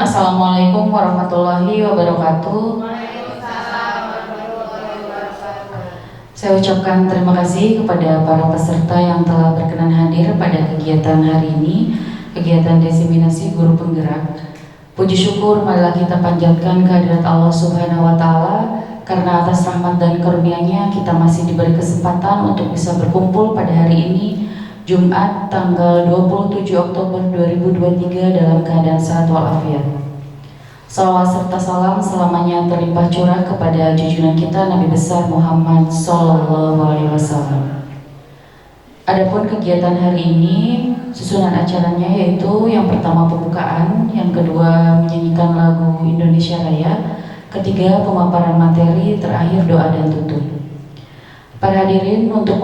Assalamualaikum warahmatullahi wabarakatuh. Saya ucapkan terima kasih kepada para peserta yang telah berkenan hadir pada kegiatan hari ini, kegiatan diseminasi guru penggerak. Puji syukur marilah kita panjatkan kehadirat Allah Subhanahu wa Ta'ala, karena atas rahmat dan karunia-Nya kita masih diberi kesempatan untuk bisa berkumpul pada hari ini, Jumat tanggal 27 Oktober 2023 dalam keadaan sehat walafiat. Salawat serta salam selamanya terlimpah curah kepada junjungan kita Nabi besar Muhammad Sallallahu Alaihi Wasallam. Adapun kegiatan hari ini, susunan acaranya yaitu yang pertama pembukaan, yang kedua menyanyikan lagu Indonesia Raya, ketiga pemaparan materi, terakhir doa dan tutup. Para hadirin, untuk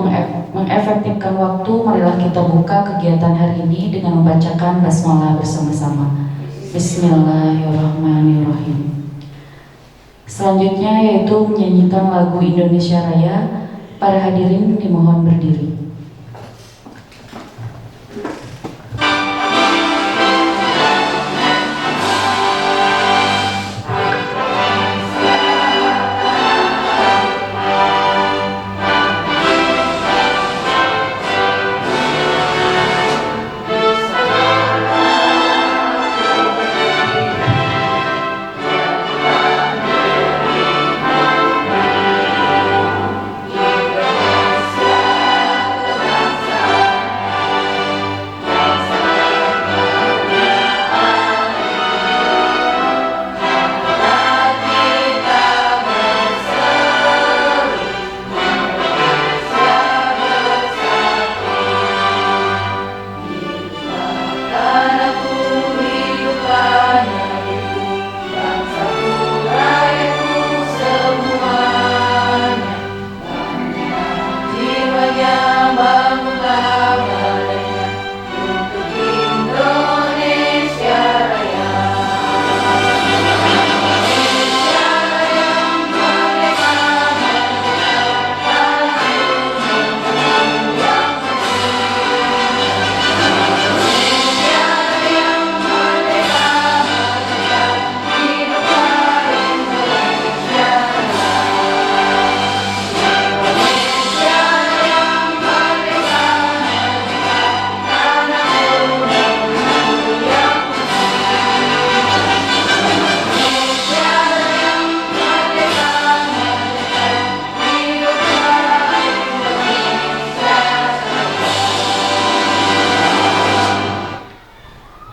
mengefektifkan waktu, marilah kita buka kegiatan hari ini dengan membacakan basmalah bersama-sama. Bismillahirrahmanirrahim. Selanjutnya yaitu menyanyikan lagu Indonesia Raya. Para hadirin dimohon berdiri.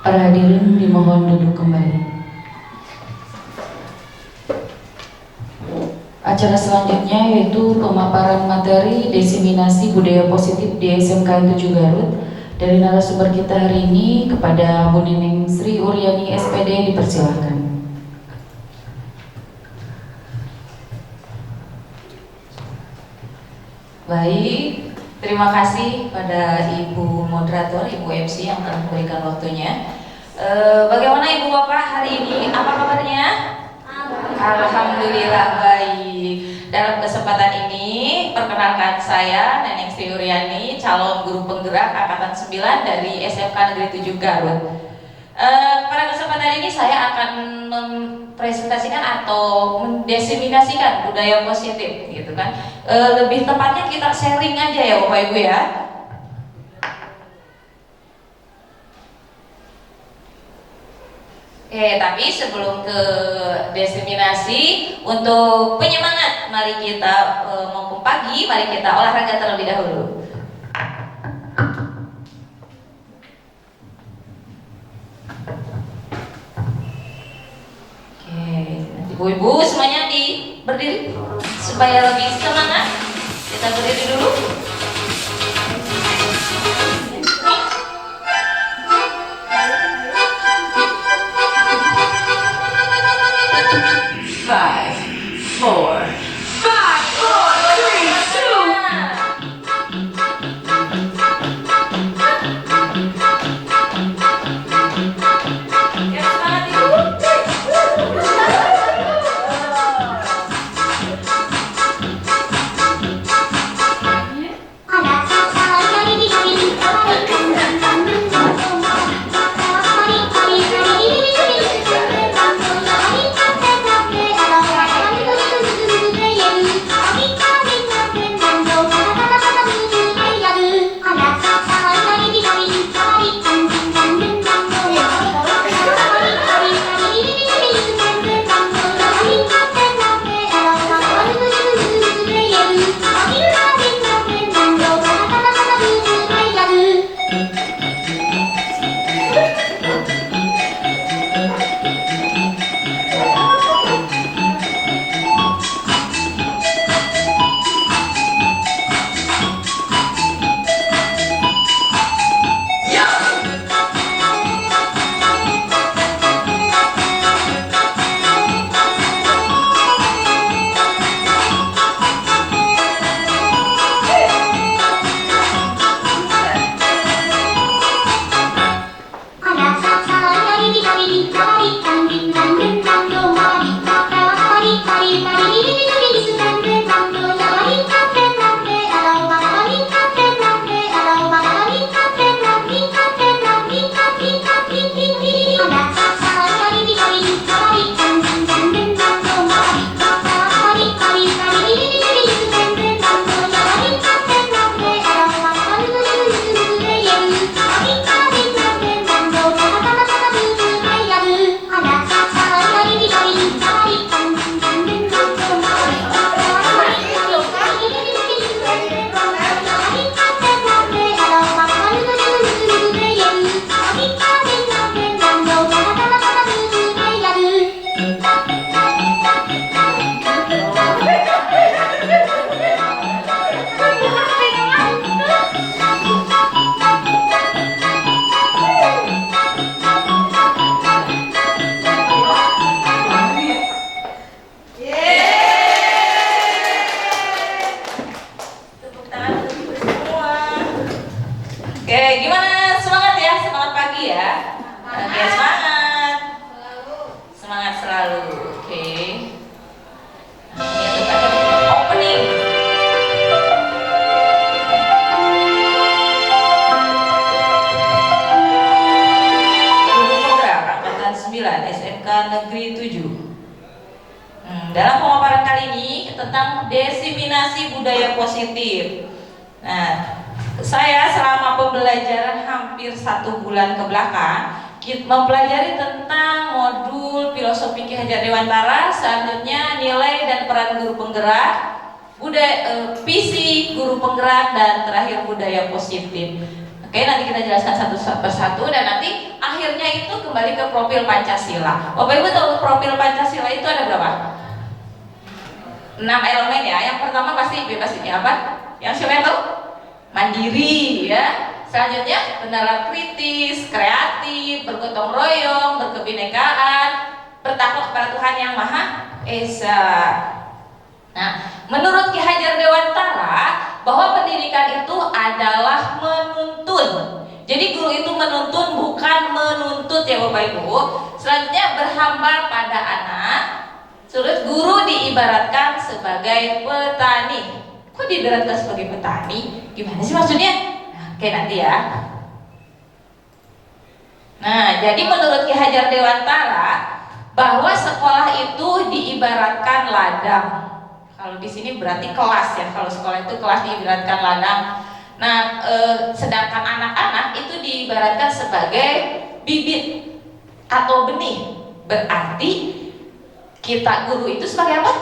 Para hadirin dimohon duduk kembali. Acara selanjutnya yaitu pemaparan materi diseminasi budaya positif di SMK 7 Garut. Dari narasumber kita hari ini, kepada Bu Nining Sri Uryani SPD dipersilahkan. Baik, terima kasih pada Ibu Moderator, Ibu MC yang telah memberikan waktunya. Bagaimana Ibu Bapak hari ini? Apa kabarnya? Alhamdulillah baik. Dalam kesempatan ini, perkenalkan saya Neneng Sri Uryani, calon guru penggerak Angkatan 9 dari SMK Negeri 7 Garut. Pada kesempatan ini saya akan mempresentasikan atau mendiseminasikan budaya positif, gitu kan. Lebih tepatnya kita sharing aja ya Bapak Ibu ya. Oke, tapi sebelum ke diseminasi, untuk penyemangat, mari kita mumpung pagi, mari kita olahraga terlebih dahulu. Ibu-ibu semuanya berdiri supaya lebih semangat. Kita berdiri dulu. 5, 4, 5, 4, 3, 2. SMK Negeri 7. Dalam pemaparan kali ini tentang diseminasi budaya positif. Nah, saya selama pembelajaran hampir 1 bulan ke belakang mempelajari tentang modul filosofi Ki Hajar Dewantara, selanjutnya nilai dan peran guru penggerak, visi guru penggerak, dan terakhir budaya positif. Oke, nanti kita jelaskan satu persatu dan nanti akhirnya itu kembali ke profil Pancasila. Bapak Ibu tahu profil Pancasila itu ada berapa? 6 elemen ya. Yang pertama pasti bebas ini apa? Yang siapa yang tahu? Mandiri ya. Selanjutnya benaran kritis, kreatif, bergotong royong, berkebinekaan, bertakwa kepada Tuhan Yang Maha Esa. Nah, menurut Ki Hajar Dewantara bahwa pendidikan itu adalah menuntun. Jadi guru itu menuntun, bukan menuntut ya Bapak Ibu. Selanjutnya berhamba pada anak. Terus guru diibaratkan sebagai petani. Kok diibaratkan sebagai petani? Gimana sih maksudnya? Nah, oke nanti ya. Nah, jadi menurut Ki Hajar Dewantara bahwa sekolah itu diibaratkan ladang. Kalau di sini berarti kelas ya. Kalau sekolah itu kelas diibaratkan ladang. Nah, sedangkan anak-anak itu diibaratkan sebagai bibit atau benih. Berarti kita guru itu sebagai apa?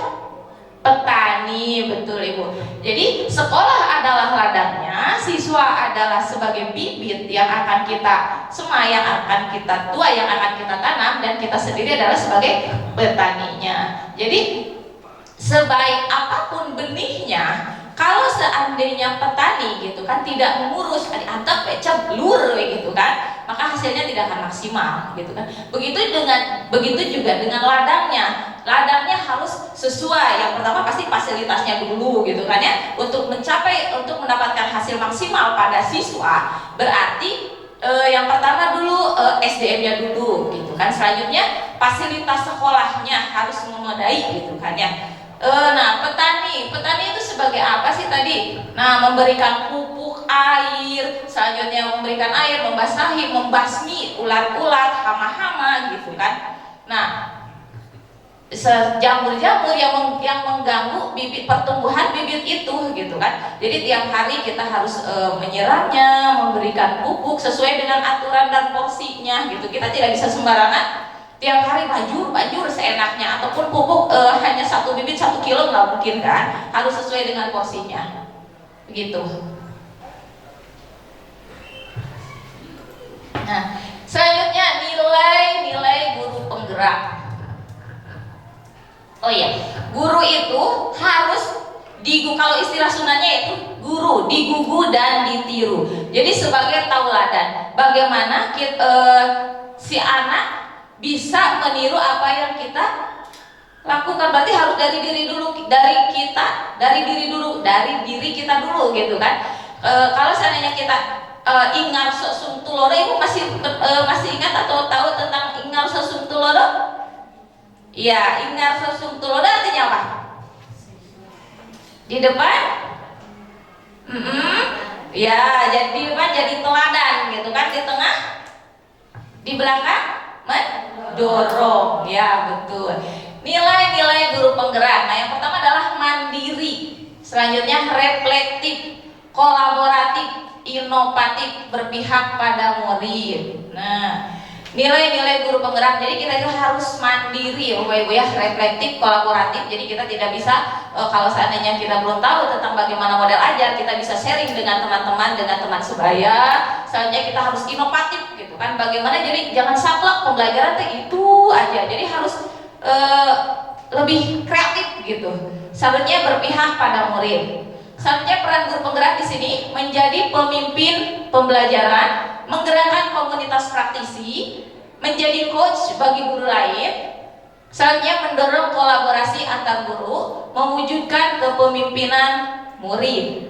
Petani, betul Ibu. Jadi sekolah adalah ladangnya, siswa adalah sebagai bibit yang akan kita yang akan kita tuai, yang akan kita tanam, dan kita sendiri adalah sebagai petaninya. Jadi sebaik apapun benihnya, kalau seandainya petani gitu kan tidak mengurus, diantar pecah blur gitu kan, maka hasilnya tidak akan maksimal gitu kan. Begitu juga dengan ladangnya. Ladangnya harus sesuai. Yang pertama pasti fasilitasnya dulu gitu kan ya. Untuk mendapatkan hasil maksimal pada siswa, berarti yang pertama dulu SDM-nya dulu gitu kan. Selanjutnya fasilitas sekolahnya harus memadai gitu kan ya. Nah, petani itu sebagai apa sih tadi? Nah, memberikan pupuk, air, selanjutnya memberikan air, membasahi, membasmi ulat-ulat, hama-hama gitu kan. Nah, jamur-jamur yang mengganggu pertumbuhan bibit itu gitu kan. Jadi tiap hari kita harus menyiramnya, memberikan pupuk sesuai dengan aturan dan porsinya gitu. Kita tidak bisa sembarangan tiap hari bajur seenaknya, ataupun pupuk hanya 1 bibit 1 kilo nggak mungkin kan, harus sesuai dengan porsinya begitu. Nah, selanjutnya nilai guru penggerak. Oh iya, guru itu harus kalau istilah Sundanya itu guru digugu dan ditiru. Jadi sebagai tauladan, bagaimana si anak bisa meniru apa yang kita lakukan. Berarti harus dari diri kita dulu gitu kan. Kalau seandainya kita ingar sesum tulodo, Ibu masih ingat atau tahu tentang ingar sesum tulodo? Iya, ingar sesum tulodo artinya apa? Di depan? Ya, jadi di depan jadi teladan gitu kan, di tengah, di belakang mendorong, ya betul. Nilai-nilai guru penggerak. Nah, yang pertama adalah mandiri, selanjutnya reflektif, kolaboratif, inovatif, berpihak pada murid. Nah, nilai-nilai guru penggerak. Jadi kita itu harus mandiri, Bapak Ibu ya, reflektif, kolaboratif. Jadi kita tidak bisa kalau seandainya kita belum tahu tentang bagaimana model ajar, kita bisa sharing dengan teman-teman, dengan teman sebaya. Selanjutnya kita harus inovatif gitu kan. Bagaimana, jadi jangan saklek pembelajaran itu aja. Jadi harus lebih kreatif gitu. Selanjutnya berpihak pada murid. Selanjutnya peran guru penggerak di sini menjadi pemimpin pembelajaran, menggerakkan komunitas praktisi, menjadi coach bagi guru lain. Selanjutnya mendorong kolaborasi antar guru, mewujudkan kepemimpinan murid.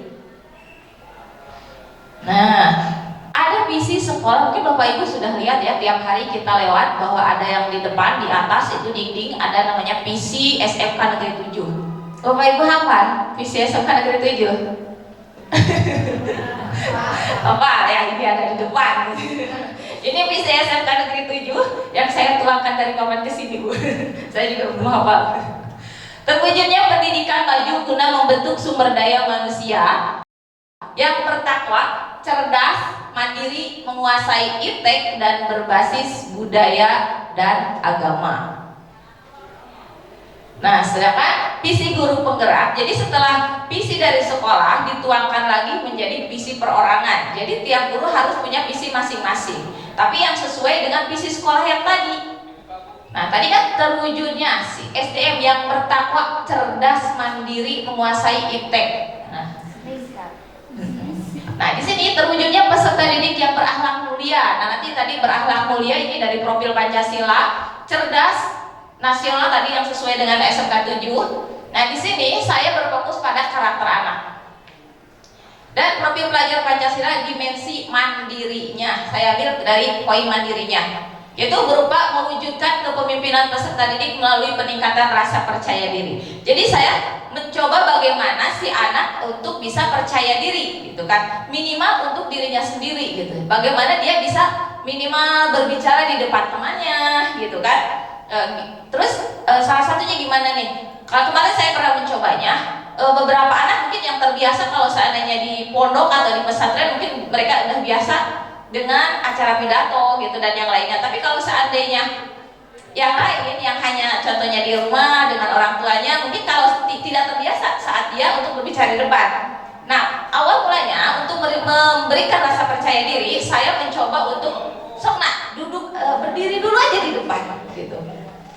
Nah, ada visi sekolah, mungkin Bapak Ibu sudah lihat ya, tiap hari kita lewat bahwa ada yang di depan, di atas itu dinding ada namanya visi SMK Negeri 7. Bapak Ibu hafal visi SMK Negeri 7? Apa ya, ini ada di depan. Ini visi SMK Negeri 7 yang saya tuangkan dari paman ke sini, Bu. Saya juga belum hafal. Terwujudnya pendidikan maju guna membentuk sumber daya manusia yang bertakwa, cerdas, mandiri, menguasai iptek dan berbasis budaya dan agama. Nah, sedangkan visi guru penggerak, jadi setelah visi dari sekolah dituangkan lagi menjadi visi perorangan. Jadi tiap guru harus punya visi masing-masing, tapi yang sesuai dengan visi sekolah yang tadi. Nah, tadi kan terwujudnya si SDM yang bertakwa, cerdas, mandiri, menguasai iptek. Nah, di sini terwujudnya peserta didik yang berakhlak mulia. Nah, nanti tadi berakhlak mulia ini dari profil Pancasila, cerdas, nasional tadi yang sesuai dengan SMK 7. Nah, di sini saya berfokus pada karakter anak. Dan profil pelajar Pancasila dimensi mandirinya. Saya ambil dari poin mandirinya, yaitu berupa mewujudkan kepemimpinan peserta didik melalui peningkatan rasa percaya diri. Jadi saya mencoba bagaimana si anak untuk bisa percaya diri, gitu kan, minimal untuk dirinya sendiri, gitu. Bagaimana dia bisa minimal berbicara di depan temannya, gitu kan. Terus salah satunya gimana nih? Kalau kemarin saya pernah mencobanya, beberapa anak mungkin yang terbiasa kalau seandainya di pondok atau di pesantren mungkin mereka udah biasa dengan acara pidato gitu dan yang lainnya. Tapi kalau seandainya yang lain yang hanya contohnya di rumah dengan orang tuanya, mungkin kalau tidak terbiasa saat dia untuk berbicara di depan. Nah, awal mulanya untuk memberikan rasa percaya diri, saya mencoba untuk duduk berdiri dulu aja di depan gitu.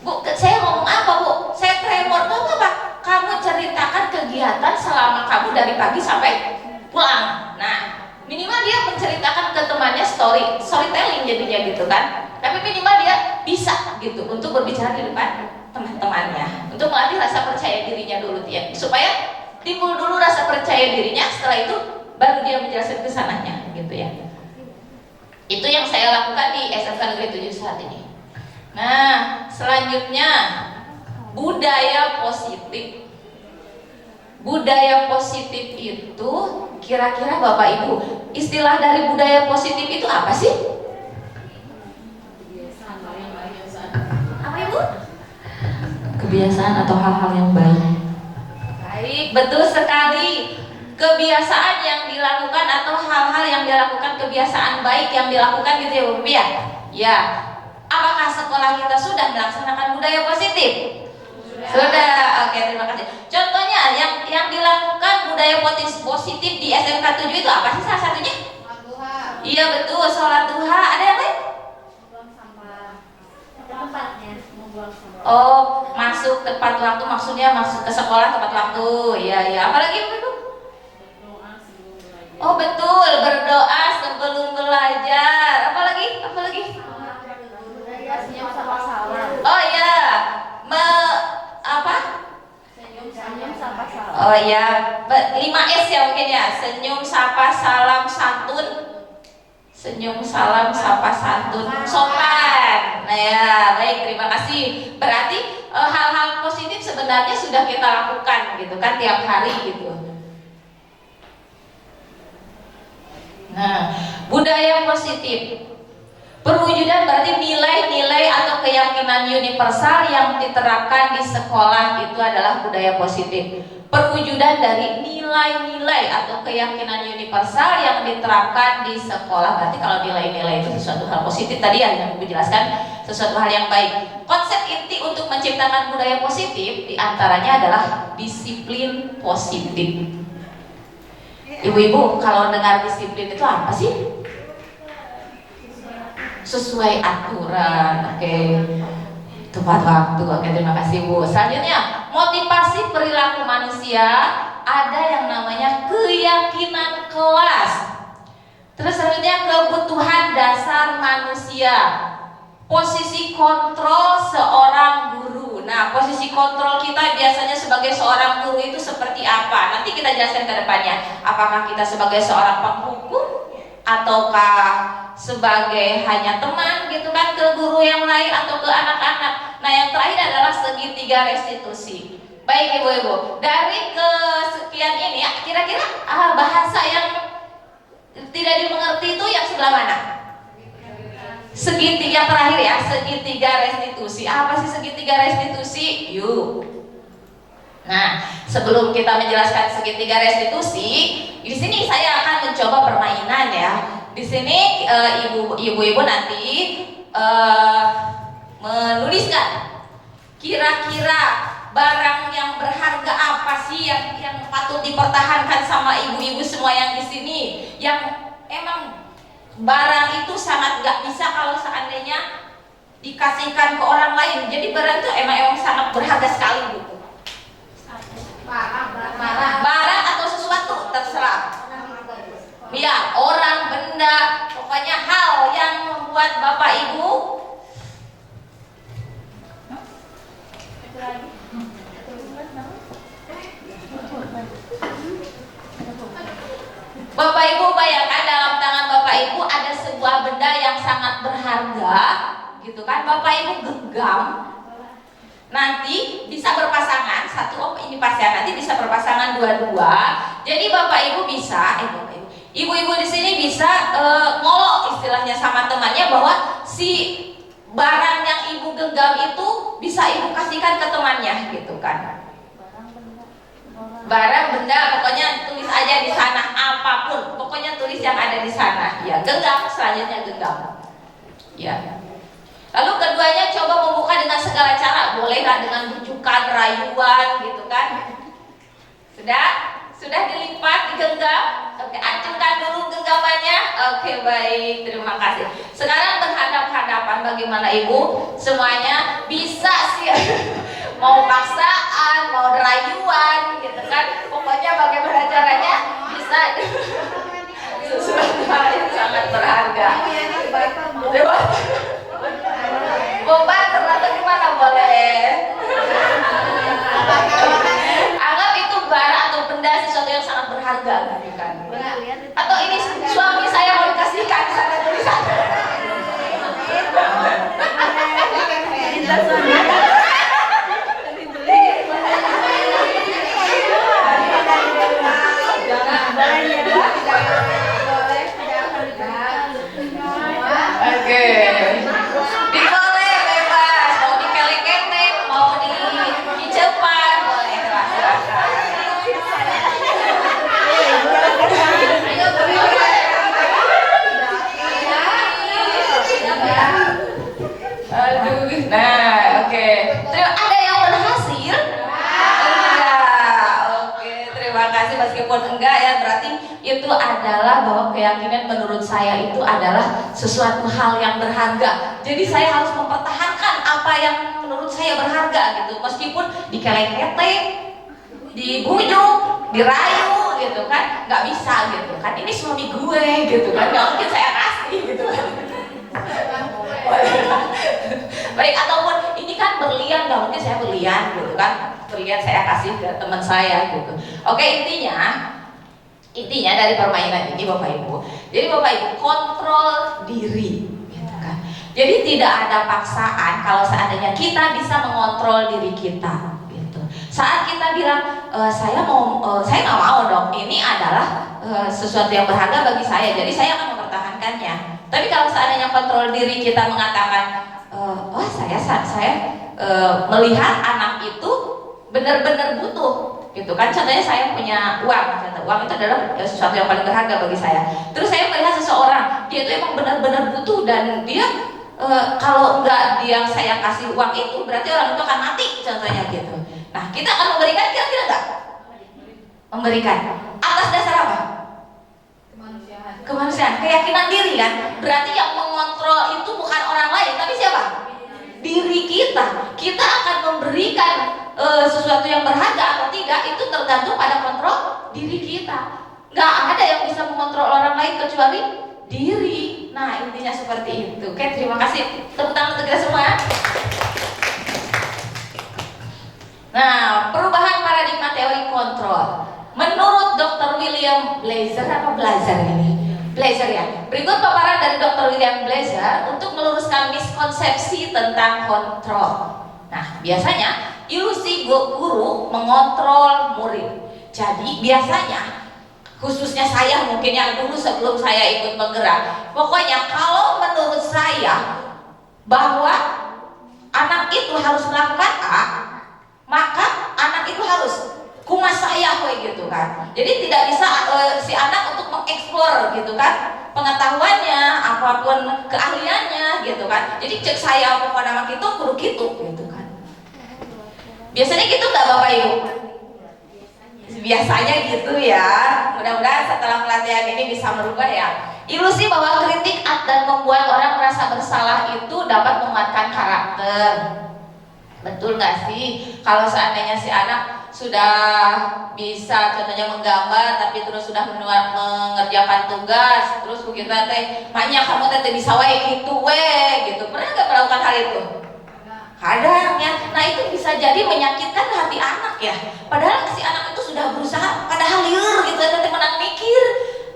Bu, saya ngomong apa, Bu? Saya tremor. Ngomong apa? Kamu ceritakan kegiatan selama kamu dari pagi sampai pulang. Nah, minimal dia menceritakan ke temannya storytelling jadinya gitu kan. Tapi minimal dia bisa gitu untuk berbicara di depan teman-temannya, untuk melatih rasa percaya dirinya dulu ya, supaya timbul dulu rasa percaya dirinya. Setelah itu baru dia menjelaskan ke sananya gitu ya. Itu yang saya lakukan di SMK Negeri 7 saat ini. Nah, selanjutnya budaya positif. Budaya positif itu kira-kira Bapak Ibu, istilah dari budaya positif itu apa sih? Apa Ibu? Kebiasaan atau hal-hal yang baik. Baik, betul sekali. Kebiasaan yang dilakukan atau hal-hal yang dilakukan, kebiasaan baik yang dilakukan gitu ya Bu ya. Ya. Apakah sekolah kita sudah melaksanakan budaya positif? Sudah. Oke, terima kasih. Contohnya yang dilakukan budaya positif di SMK 7 itu apa sih salah satunya? Sholat duha. Iya betul, sholat duha. Ada yang lain? Membuang sampah. Tempatnya membuang sampah. Oh, masuk tepat waktu, maksudnya masuk ke sekolah tepat waktu. Iya. Apalagi Ibu? Oh betul, berdoa sebelum belajar. Apalagi? Senyum sapa salam. Oh ya, Senyum sapa salam. Oh ya, 5S ya mungkin ya. Senyum, sapa, salam, santun. Senyum, salam, sapa, santun, sopan. Nah ya, baik, terima kasih. Berarti hal-hal positif sebenarnya sudah kita lakukan gitu kan tiap hari gitu. Nah, budaya positif perwujudan berarti nilai-nilai atau keyakinan universal yang diterapkan di sekolah itu adalah budaya positif. Perwujudan dari nilai-nilai atau keyakinan universal yang diterapkan di sekolah. Berarti kalau nilai-nilai itu sesuatu hal positif tadi yang Ibu jelaskan, sesuatu hal yang baik. Konsep inti untuk menciptakan budaya positif diantaranya adalah disiplin positif. Ibu-ibu kalau dengar disiplin itu apa sih? Sesuai aturan, oke. Tepat waktu, oke, terima kasih Bu. Selanjutnya, motivasi perilaku manusia, ada yang namanya keyakinan kelas. Terus selanjutnya kebutuhan dasar manusia, posisi kontrol seorang guru. Nah, posisi kontrol kita biasanya sebagai seorang guru itu seperti apa? Nanti kita jelaskan ke depannya. Apakah kita sebagai seorang penghukum ataukah sebagai hanya teman gitu kan ke guru yang lain atau ke anak-anak. Nah, yang terakhir adalah segitiga restitusi. Baik Ibu-ibu, dari kesekian ini ya, kira-kira bahasa yang tidak dimengerti itu yang sebelah mana? segitiga terakhir ya, segitiga restitusi. Apa sih segitiga restitusi? Yuk. Nah, sebelum kita menjelaskan segitiga restitusi, di sini saya akan mencoba permainan ya. Di sini ibu-ibu nanti menuliskan kira-kira barang yang berharga apa sih yang patut dipertahankan sama ibu-ibu semua yang di sini, yang emang barang itu sangat gak bisa kalau seandainya dikasihkan ke orang lain. Jadi barang itu emang sangat berharga sekali gitu. Barang atau sesuatu terserah. Ya, orang, benda, pokoknya hal yang membuat Bapak Ibu bayangkan dalam tangan Bapak Ibu ada sebuah benda yang sangat berharga, gitu kan? Bapak Ibu genggam, nanti bisa berpasangan ini pasangan, nanti bisa berpasangan dua-dua. Jadi Bapak Ibu bisa, ibu-ibu di sini bisa ngolok istilahnya sama temannya bahwa si barang yang ibu genggam itu bisa ibu kasihkan ke temannya, gitu kan? Barang, benda, pokoknya tulis aja di sana apapun, pokoknya tulis yang ada di sana. Ya, genggam, selanjutnya genggam. Ya. Lalu keduanya coba membuka dengan segala cara, bolehlah dengan bujukan, rayuan, gitu kan? Sudah dilipat, digenggam. Oke, acungkan dulu genggamannya. Oke, baik, terima kasih. Sekarang berhadap-hadapan, bagaimana Ibu? Semuanya bisa sih. Mau paksaan, mau rayuan, gitu kan? Pokoknya bagaimana caranya bisa. Sesuatu hal yang sangat berharga. Bobat ternyata gimana boleh? Anggap itu barang atau benda sesuatu yang sangat berharga, gitu kan? Atau ini suami saya mau dikasihkan sana tulisan. Oke. Diboleh bebas, mau dikele-ketek, mau dicepan, boleh silakan. Aduh, nah, oke. Ada yang berhasil? Enggak. Oke, terima kasih. Meskipun enggak ya, berarti itu adalah bahwa keyakinan menurut saya itu adalah sesuatu hal yang berharga. Jadi saya harus mempertahankan apa yang menurut saya berharga gitu. Meskipun dikelek-ketek, dibujuk, dirayu gitu kan, nggak bisa gitu kan. Ini suami gue gitu kan, nggak mungkin saya kasih gitu kan. Baik, ataupun ini kan berlian, nggak mungkin saya berlian gitu kan. Berlian saya kasih ke teman saya gitu. Oke, intinya dari permainan ini Bapak Ibu, jadi Bapak Ibu kontrol diri, gitu kan? Jadi tidak ada paksaan kalau seandainya kita bisa mengontrol diri kita, gitu. Saat kita bilang saya nggak mau dong, ini adalah sesuatu yang berharga bagi saya, jadi saya akan mempertahankannya. Tapi kalau seandainya kontrol diri kita mengatakan, saya melihat anak itu benar-benar butuh. Gitu kan, contohnya saya punya uang, uang itu adalah sesuatu yang paling berharga bagi saya. Terus saya melihat seseorang, dia itu emang benar-benar butuh dan dia kalau enggak dia saya kasih uang itu berarti orang itu akan mati, contohnya gitu. Nah, kita akan memberikan, kira-kira enggak? Memberikan atas dasar apa? Kemanusiaan, keyakinan diri kan. Berarti yang mengontrol itu bukan orang lain, tapi siapa? Diri kita. Kita akan memberikan sesuatu yang berharga atau tidak itu tergantung pada kontrol diri kita. Nggak ada yang bisa mengontrol orang lain kecuali diri. Nah, intinya seperti itu. Oke, terima kasih. Tepuk tangan untuk kita semua. Nah, perubahan paradigma teori kontrol. Menurut Dr. William Blazer ini? Blazer ya. Berikut paparan dari Dr. William Blazer untuk meluruskan miskonsepsi tentang kontrol. Nah, biasanya ilusi guru mengontrol murid. Jadi biasanya khususnya saya mungkin yang dulu sebelum saya ikut bergerak. Pokoknya kalau menurut saya bahwa anak itu harus melakukan A, maka anak itu harus kumas saya gitu kan. Jadi tidak bisa si anak untuk mengeksplor gitu kan pengetahuannya, apapun keahliannya gitu kan. Jadi cek saya pokoknya nama itu kudu gitu kan. Biasanya gitu nggak Bapak Ibu? Biasanya gitu ya. Mudah-mudahan setelah pelatihan ini bisa merubah ya. Ilusi bahwa kritik dan membuat orang merasa bersalah itu dapat menguatkan karakter. Betul nggak sih? Kalau seandainya si anak sudah bisa contohnya menggambar tapi terus sudah mengerjakan tugas, terus kita teh maknya kamu teh bisa wae gitu gitu. Pernah nggak melakukan hal itu? Kadang ya. Nah itu bisa jadi menyakitkan hati anak ya. Padahal si anak itu sudah berusaha, padahal liur gitu, nanti menang mikir.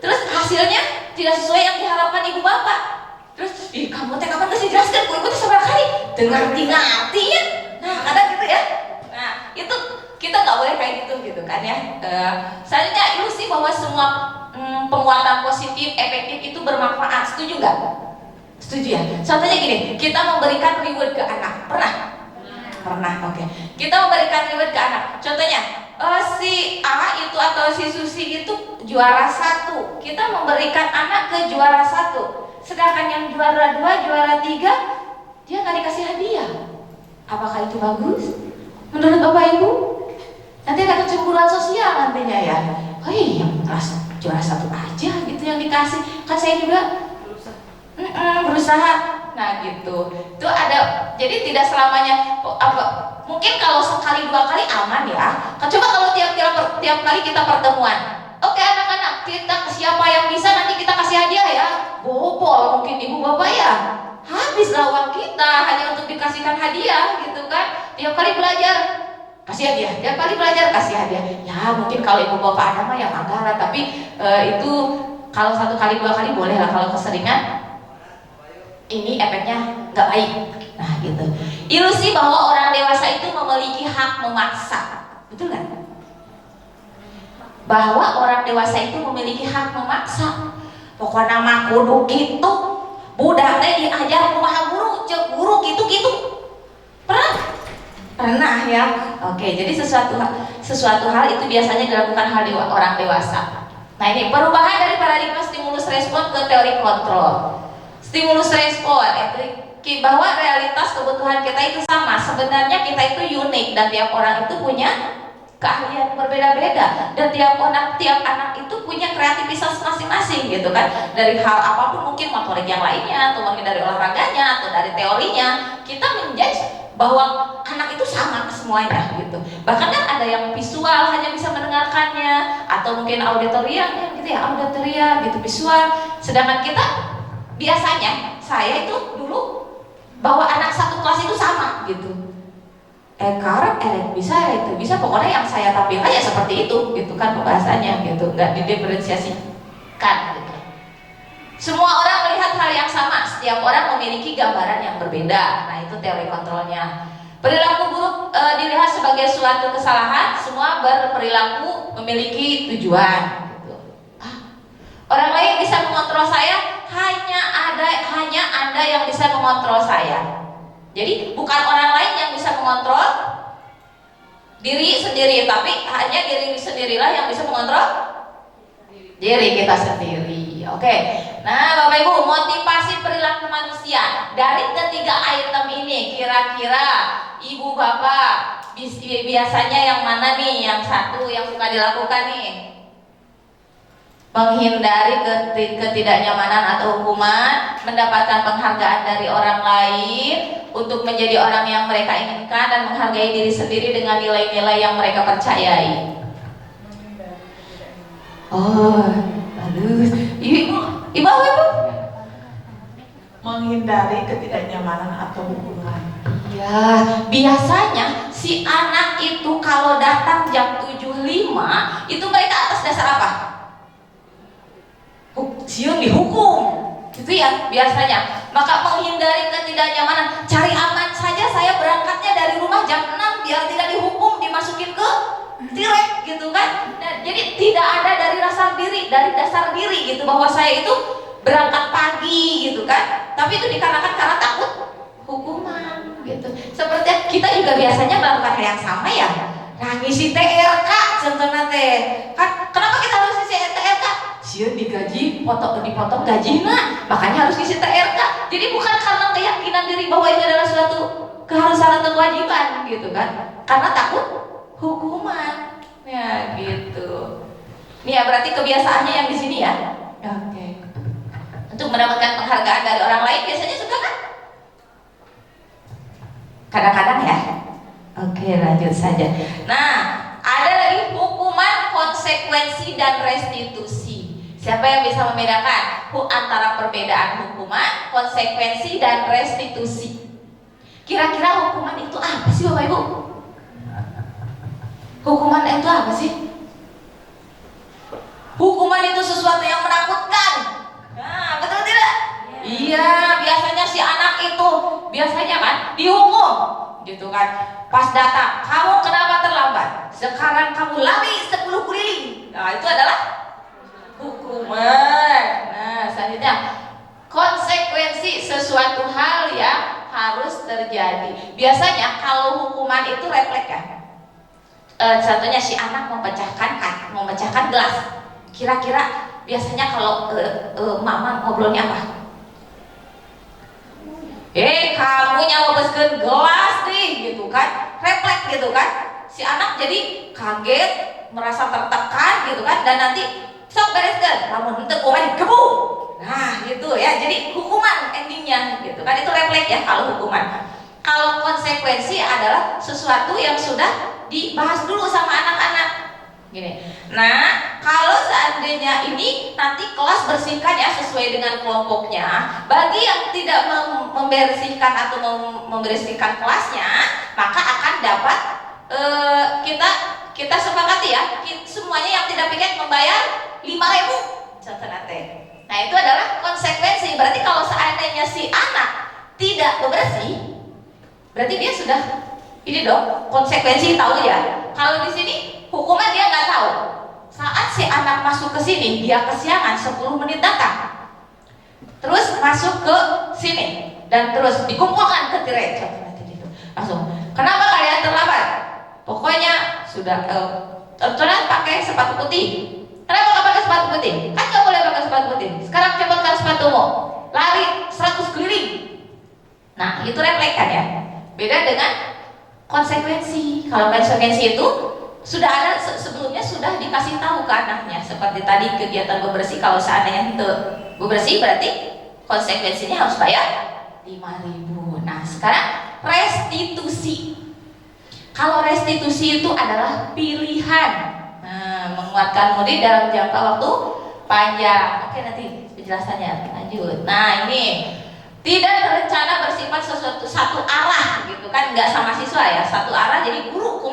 Terus hasilnya tidak sesuai yang diharapkan ibu bapak. Terus, kamu teh kapan kasih jelaskan? Ku ikuti seberapa kali? Dengar-ngerti ya. Nah kadang gitu ya. Nah itu kita nggak boleh kayak gitu kan ya. Selanjutnya ilusi bahwa semua penguatan positif, efektif itu bermanfaat. Setuju nggak? Setuju ya? Contohnya gini, kita memberikan reward ke anak. Pernah? Pernah, oke. Kita memberikan reward ke anak. Contohnya, si A itu atau si Susi itu juara 1. Kita memberikan anak ke juara 1. Sedangkan yang juara 2, juara 3, dia nggak dikasih hadiah. Apakah itu bagus? Menurut Bapak Ibu? Nanti ada kecemburuan sosial nantinya ya. Oh iya, juara 1 aja gitu yang dikasih. Kan saya juga berusaha. Nah gitu. Itu ada. Jadi tidak selamanya mungkin kalau sekali 2 kali aman ya. Coba kalau tiap kali kita pertemuan. Oke anak-anak, kita siapa yang bisa nanti kita kasih hadiah ya. Bobol mungkin ibu bapak ya. Habis uang kita hanya untuk dikasihkan hadiah gitu kan. Tiap kali belajar kasih hadiah, tiap kali belajar kasih hadiah. Ya mungkin kalau ibu bapak ada mah ya enggak lah. Tapi itu kalau 1 kali 2 kali boleh lah. Kalau keseringan ini efeknya nggak baik. Nah gitu. Ilusi bahwa orang dewasa itu memiliki hak memaksa. Betul nggak? Bahwa orang dewasa itu memiliki hak memaksa. Pokoknya mah kudu gitu. Budak teh diajar kumaha guru, cek guru gitu. Pernah? Pernah ya. Oke, jadi sesuatu hal itu biasanya dilakukan orang dewasa. Nah ini perubahan dari paradigma stimulus respon ke teori kontrol. Stimulus respon bahwa realitas kebutuhan kita itu sama. Sebenarnya kita itu unik dan tiap orang itu punya keahlian berbeda-beda dan tiap anak itu punya kreativitas masing-masing gitu kan. Dari hal apapun, mungkin motorik yang lainnya atau mungkin dari olahraganya atau dari teorinya, kita menjudge bahwa anak itu sama semuanya gitu. Bahkan kan ada yang visual hanya bisa mendengarkannya, atau mungkin auditoria gitu ya, auditoria gitu visual. Sedangkan kita biasanya, saya itu dulu bawa anak 1 kelas itu sama gitu. Bisa pokoknya yang saya tampilkan ya seperti itu gitu kan pembahasannya gitu, nggak didiferensiasikan gitu. Semua orang melihat hal yang sama, setiap orang memiliki gambaran yang berbeda. Nah itu teori kontrolnya. Perilaku buruk dilihat sebagai suatu kesalahan. Semua berperilaku memiliki tujuan gitu. Orang lain bisa mengontrol saya, hanya Anda yang bisa mengontrol saya. Jadi bukan orang lain yang bisa mengontrol diri sendiri, tapi hanya diri sendirilah yang bisa mengontrol diri kita sendiri. Oke. Nah, Bapak Ibu, motivasi perilaku manusia dari ketiga item ini, kira-kira Ibu Bapak biasanya yang mana nih? Yang satu yang suka dilakukan nih? Menghindari ketidaknyamanan atau hukuman, mendapatkan penghargaan dari orang lain, untuk menjadi orang yang mereka inginkan dan menghargai diri sendiri dengan nilai-nilai yang mereka percayai. Oh, bagus. Ibu. Menghindari ketidaknyamanan atau hukuman. Ya, biasanya si anak itu kalau datang jam 7.05, itu mereka atas dasar apa? Siun dihukum gitu ya biasanya. Maka menghindari ketidaknyamanan, cari aman saja, saya berangkatnya dari rumah jam 6 biar tidak dihukum, dimasukin ke tirek gitu kan. Nah, jadi tidak ada dari rasa diri dari dasar diri gitu, bahwa saya itu berangkat pagi gitu kan, tapi itu dikarenakan karena takut hukuman gitu. Seperti kita juga biasanya melakukan hal yang sama ya. Nah, ngisi TRK contohnya teh. Kan kenapa kita harus ngisi TRK? Sieun digaji, dipotong gajinya, makanya harus ngisi TRK. Jadi bukan karena keyakinan diri bahwa itu adalah suatu keharusan atau kewajiban gitu kan. Karena takut hukuman. Ya gitu. Ini ya berarti kebiasaannya yang di sini ya. Oke. Untuk mendapatkan penghargaan dari orang lain biasanya suka kan? Kadang-kadang ya. Oke, lanjut saja. Nah, ada lagi hukuman, konsekuensi, dan restitusi. Siapa yang bisa membedakan antara perbedaan hukuman, konsekuensi, dan restitusi? Kira-kira hukuman itu apa sih Bapak Ibu? Hukuman itu apa sih? Hukuman itu sesuatu yang menakutkan. Nah, betul tidak? Iya, biasanya si anak itu biasanya kan dihukum, gitu kan. Pas datang, kamu kenapa terlambat? Sekarang kamu lari 10 keliling. Nah, itu adalah hukuman. Nah, selanjutnya konsekuensi, sesuatu hal yang harus terjadi. Biasanya kalau hukuman itu refleks ya. Contohnya si anak memecahkan gelas. Kira-kira biasanya kalau mama ngobrolnya apa? Kamu nyawabeskeun gelas nih gitu kan. Refleks gitu kan. Si anak jadi kaget, merasa tertekan gitu kan, dan nanti sok bereskeun, lamun henteu kumaha digebuk. Nah, gitu ya. Jadi hukuman endingnya gitu kan. Itu refleks ya kalau hukuman. Kalau konsekuensi adalah sesuatu yang sudah dibahas dulu sama anak-anak. Gini. Nah, kalau seandainya ini nanti kelas bersihkan ya sesuai dengan kelompoknya. Bagi yang tidak membersihkan atau membersihkan kelasnya, maka akan dapat kita sepakati ya. Semuanya yang tidak piket membayar 5.000 contoh nanti. Nah, itu adalah konsekuensi. Berarti kalau seandainya si anak tidak bebersih, berarti dia sudah ini dong konsekuensi tahu ya. Kalau di sini hukuman dia nggak tahu. Saat si anak masuk ke sini, dia kesiangan 10 menit datang. Terus masuk ke sini dan terus dikumpulkan ke tirai. Langsung, kenapa kalian terlambat? Pokoknya sudah contohnya pakai sepatu putih. Kenapa nggak pakai sepatu putih? Kan nggak boleh pakai sepatu putih. Sekarang cepatkan sepatumu. Lari 100 keliling. Nah, itu refleks kan ya. Beda dengan konsekuensi. Kalau konsekuensi itu sudah ada sebelumnya, sudah dikasih tahu ke anaknya. Seperti tadi kegiatan bebersih, kalau seandainya itu bebersih berarti konsekuensinya harus bayar 5.000. Nah, sekarang restitusi. Kalau restitusi itu adalah pilihan, menguatkan murid dalam jangka waktu panjang. Oke, nanti penjelasannya lanjut. Nah, ini tidak terencana bersifat satu arah gitu kan, nggak sama siswa ya, satu arah. Jadi guru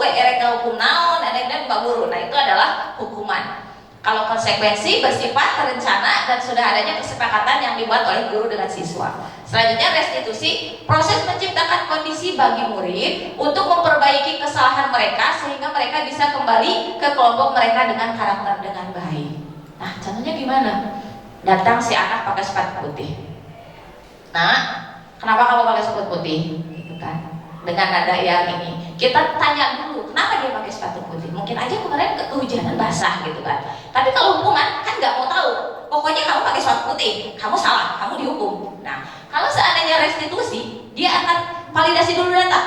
erek hukum naon, erek pak guru. Nah, itu adalah hukuman. Kalau konsekuensi bersifat terencana dan sudah adanya kesepakatan yang dibuat oleh guru dengan siswa. Selanjutnya restitusi, proses menciptakan kondisi bagi murid untuk memperbaiki kesalahan mereka sehingga mereka bisa kembali ke kelompok mereka dengan karakter dengan baik. Nah, contohnya gimana? Datang si anak pakai sepatu putih. Nah, kenapa kamu pakai sepatu putih? Gitu kan. Dengan nada yang ini. Kita tanya dulu, kenapa dia pakai sepatu putih? Mungkin aja kemarin kehujanan basah gitu kan. Tapi kalau hukuman kan nggak mau tahu. Pokoknya kamu pakai sepatu putih, kamu salah, kamu dihukum. Nah, kalau seandainya restitusi, dia akan validasi dulu data.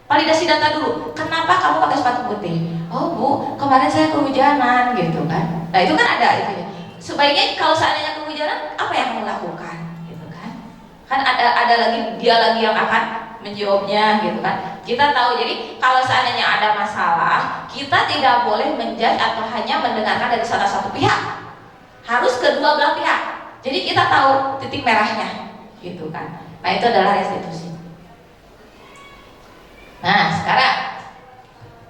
Validasi data dulu. Kenapa kamu pakai sepatu putih? Oh Bu, kemarin saya kehujanan gitu kan. Nah, itu kan ada itu ya. Sebaiknya kalau seandainya kehujanan, apa yang kamu lakukan? Kan ada lagi dia lagi yang akan menjawabnya gitu kan. Kita tahu, jadi kalau seandainya ada masalah, kita tidak boleh menjudge atau hanya mendengarkan dari salah satu pihak, harus kedua belah pihak. Jadi kita tahu titik merahnya gitu kan. Nah, itu adalah restitusi. Nah, sekarang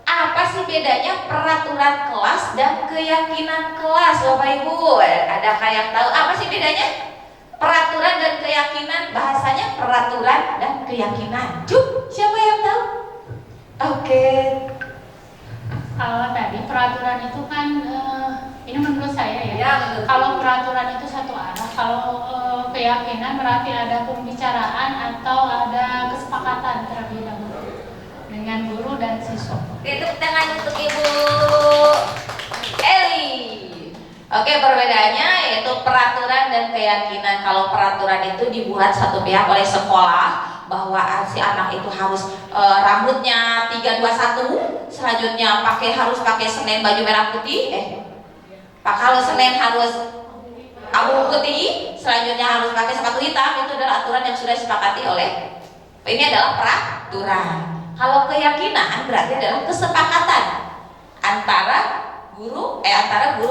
apa sih bedanya peraturan kelas dan keyakinan kelas Bapak Ibu? Adakah yang tahu apa sih bedanya? Peraturan dan keyakinan, bahasanya peraturan dan keyakinan. Siapa yang tahu? Oke. Kalau tadi peraturan itu kan ini menurut saya dengan berarti ada pembicaraan atau ada kesepakatan terlebih dahulu dengan guru dan siswa. Oke, tepuk tangan untuk Ibu Eli. Oke, perbedaannya yaitu peraturan dan keyakinan. Kalau peraturan itu dibuat satu pihak oleh sekolah bahwa si anak itu harus rambutnya 321, selanjutnya harus pakai Senin baju merah putih, kalau Senin harus abu putih, selanjutnya harus pakai sepatu hitam. Itu adalah aturan yang sudah disepakati oleh, ini adalah peraturan. Kalau keyakinan berarti adalah kesepakatan antara guru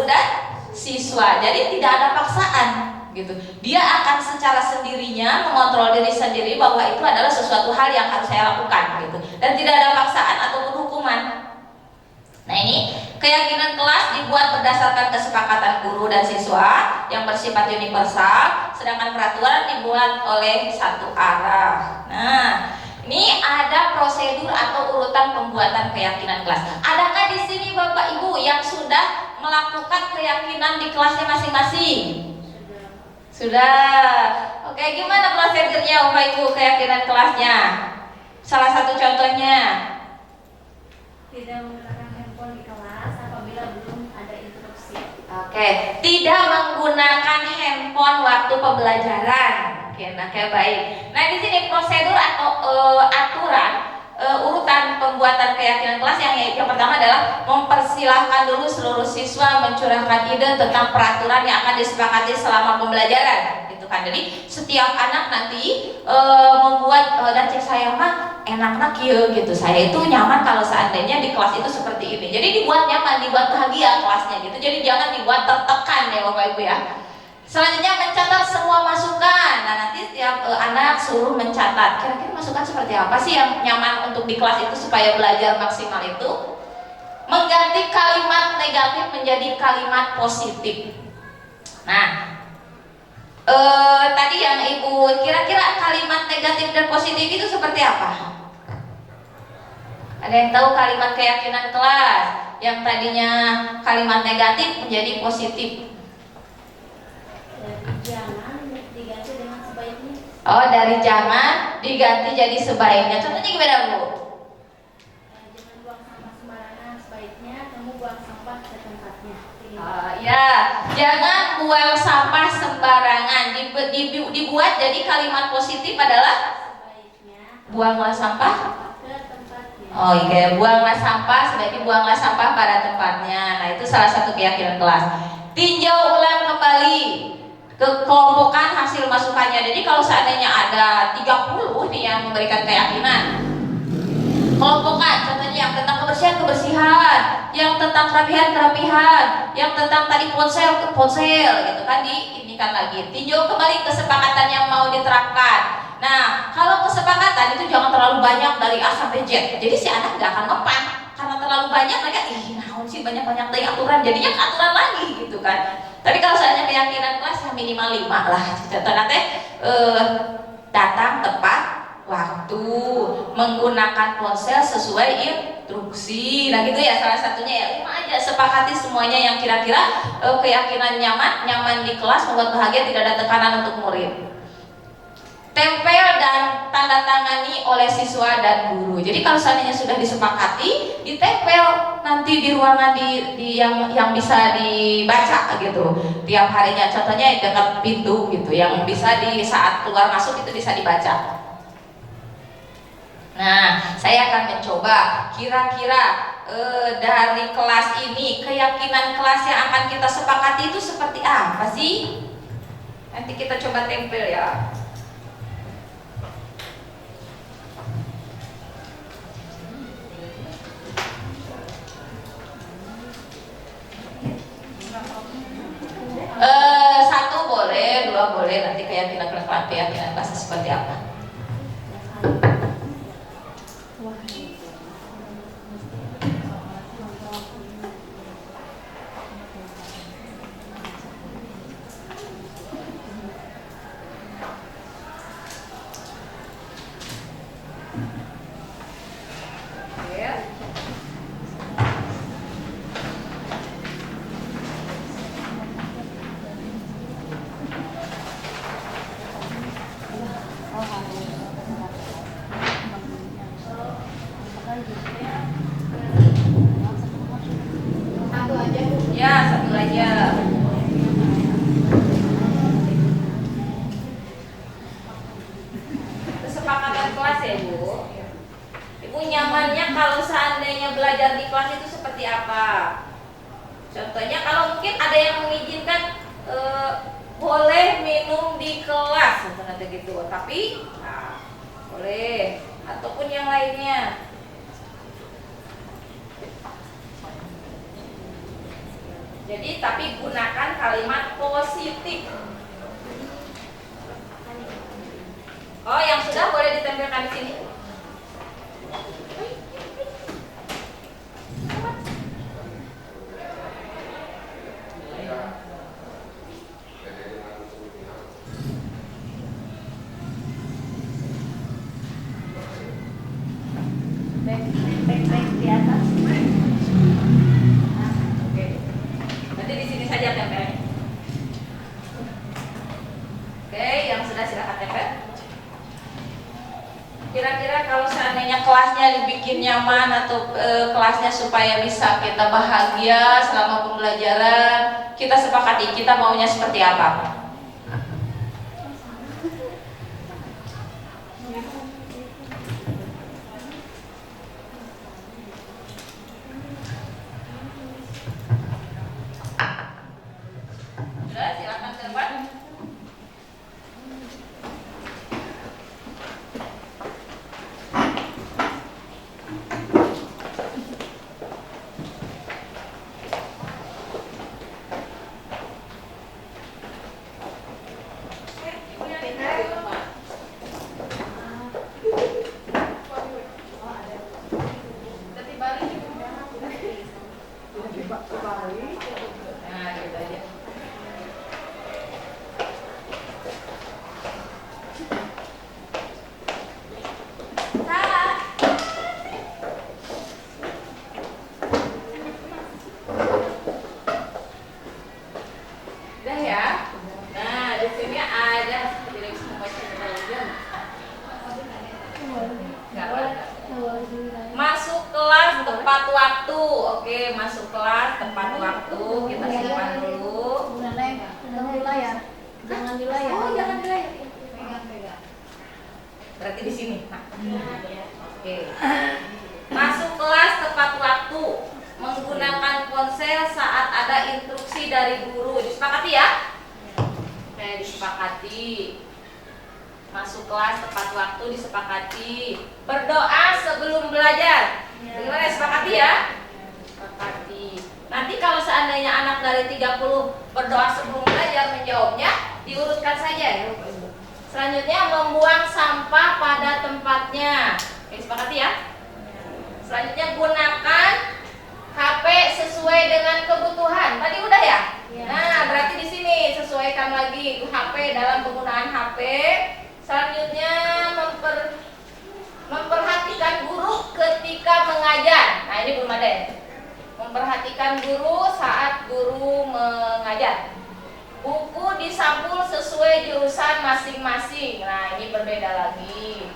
dan siswa. Jadi tidak ada paksaan gitu. Dia akan secara sendirinya mengontrol diri sendiri bahwa itu adalah sesuatu hal yang harus saya lakukan gitu. Dan tidak ada paksaan ataupun hukuman. Nah, ini keyakinan kelas dibuat berdasarkan kesepakatan guru dan siswa yang bersifat universal, sedangkan peraturan dibuat oleh satu arah. Nah, ini ada prosedur atau urutan pembuatan keyakinan kelas. Adakah di sini Bapak Ibu yang sudah melakukan keyakinan di kelasnya masing-masing? Sudah. Oke, gimana prosedurnya Bapak Ibu keyakinan kelasnya? Salah satu contohnya. Tidak menggunakan handphone di kelas apabila belum ada instruksi. Oke, tidak menggunakan handphone waktu pembelajaran. Oke, baik. Nah, di sini prosedur atau aturan urutan pembuatan keyakinan kelas yang pertama adalah mempersilahkan dulu seluruh siswa mencurahkan ide tentang peraturan yang akan disepakati selama pembelajaran. Gitu kan. Jadi setiap anak nanti membuat dan cek saya mah enak gitu. Saya itu nyaman kalau seandainya di kelas itu seperti ini. Jadi dibuat nyaman, dibuat bahagia kelasnya gitu. Jadi jangan dibuat tertekan ya Bapak Ibu ya. Selanjutnya mencatat semua masukan. Nah, nanti setiap anak suruh mencatat kira-kira masukan seperti apa sih yang nyaman untuk di kelas itu supaya belajar maksimal itu. Mengganti kalimat negatif menjadi kalimat positif. Nah, tadi yang Ibu kira-kira kalimat negatif dan positif itu seperti apa? Ada yang tahu kalimat keyakinan kelas yang tadinya kalimat negatif menjadi positif? Jangan diganti dengan sebaiknya. Oh, dari jangan diganti jadi sebaiknya. Contohnya gimana Bu? Jangan buang sampah sembarangan, sebaiknya kamu buang sampah ke tempatnya. Ya, jangan buang sampah sembarangan. Dibuat jadi kalimat positif adalah Sebaiknya buanglah sampah. ke tempatnya. Oh iya, buanglah sampah, sebaiknya buanglah sampah pada tempatnya. Nah, itu salah satu keyakinan kelas. Tinjau ulang kembali kekelompokan hasil masukannya. Jadi kalau seandainya ada 30 nih yang memberikan keyakinan, kelompokkan contohnya yang tentang kebersihan, yang tentang kerapihan, yang tentang tadi ponsel gitu kan, diinikan lagi. Tinjau kembali kesepakatan yang mau diterapkan. Nah, kalau kesepakatan itu jangan terlalu banyak dari A sampai Z. Jadi si anak gak akan mempan. Karena terlalu banyak mereka naon sih banyak-banyak dari aturan, jadinya ke aturan lagi gitu kan. Tapi kalau soalnya keyakinan kelas minimal 5 lah. Contoh nanti datang tepat waktu, menggunakan ponsel sesuai instruksi. Nah gitu ya, salah satunya ya 5 aja. Sepakati semuanya yang kira-kira keyakinan nyaman di kelas, membuat bahagia, tidak ada tekanan untuk murid. Tempel dan tanda tangani oleh siswa dan guru. Jadi kalau seandainya sudah disepakati, ditempel nanti di ruangan di yang bisa dibaca gitu. Tiap harinya, contohnya dekat pintu gitu, yang bisa di saat keluar masuk itu bisa dibaca. Nah, saya akan mencoba kira-kira dari kelas ini keyakinan kelas yang akan kita sepakati itu seperti apa sih? Nanti kita coba tempel ya. Satu boleh, 2 boleh, nanti keyakinan kelas seperti apa? Satu aja Bu. Ya, satu aja. Kesepakatan kelas ya Bu. Ibu nyamannya kalau seandainya belajar di kelas itu seperti apa? Contohnya kalau mungkin ada yang mengizinkan boleh minum di kelas, contohnya gitu. Tapi boleh, ataupun yang lainnya. Jadi tapi gunakan kalimat positif. Oh, yang sudah boleh ditempelkan di sini. Baik di atas. Oke. Nanti di sini saja tempelnya. Oke, yang sudah silakan tempel. Kira-kira kalau seandainya kelasnya dibikin nyaman atau kelasnya supaya bisa kita bahagia selama pembelajaran, kita sepakati kita maunya seperti apa? Sudah, silakan terbang. Nah, gitu aja. Udah ya. Nah, di sini ada tidak bisa membaca intelijen. Nggak ada. Masuk kelas tepat waktu. Oke, masuk kelas tepat waktu. Kita simpan dulu. Jangan dilayar. Jangan dilayar. Oh, jangan dilayar. Pegang. Berarti di sini. Nah. Oke. Masuk kelas tepat waktu. Menggunakan ponsel saat ada instruksi dari guru. Disepakati ya? Oke, disepakati. Masuk kelas tepat waktu, disepakati. Berdoa sebelum belajar. Gimana, sepakati ya? Sepakati. Nanti kalau seandainya anak dari 30 berdoa sebelum belajar, menjawabnya diurutkan saja ya. Selanjutnya membuang sampah pada tempatnya. Oke, sepakati ya? Selanjutnya gunakan HP sesuai dengan kebutuhan. Tadi udah ya? Nah, berarti di sini sesuaikan lagi HP dalam penggunaan HP. Selanjutnya memperhatikan guru ketika mengajar. Nah, ini belum ada ya. Memperhatikan guru saat guru mengajar. Buku disampul sesuai jurusan masing-masing. Nah, ini berbeda lagi.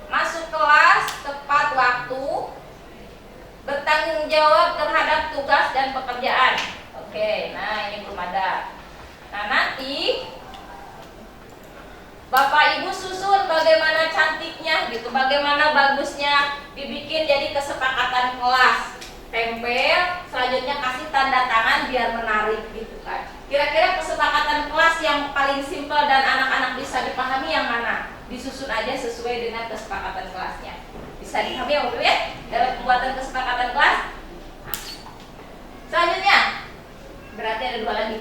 Masuk kelas tepat waktu. Bertanggung jawab terhadap tugas dan pekerjaan. Oke, nah ini belum ada. Nah, nanti Bapak Ibu susun bagaimana cantiknya gitu, bagaimana bagusnya dibikin jadi kesepakatan kelas. Tempel, selanjutnya kasih tanda tangan biar menarik gitu kan. Kira-kira kesepakatan kelas yang paling simpel dan anak-anak bisa dipahami yang mana? Disusun aja sesuai dengan kesepakatan kelasnya. Bisa dipahami ya Bu ya? Dalam pembuatan kesepakatan kelas. Nah. Selanjutnya, berarti ada 2 lagi.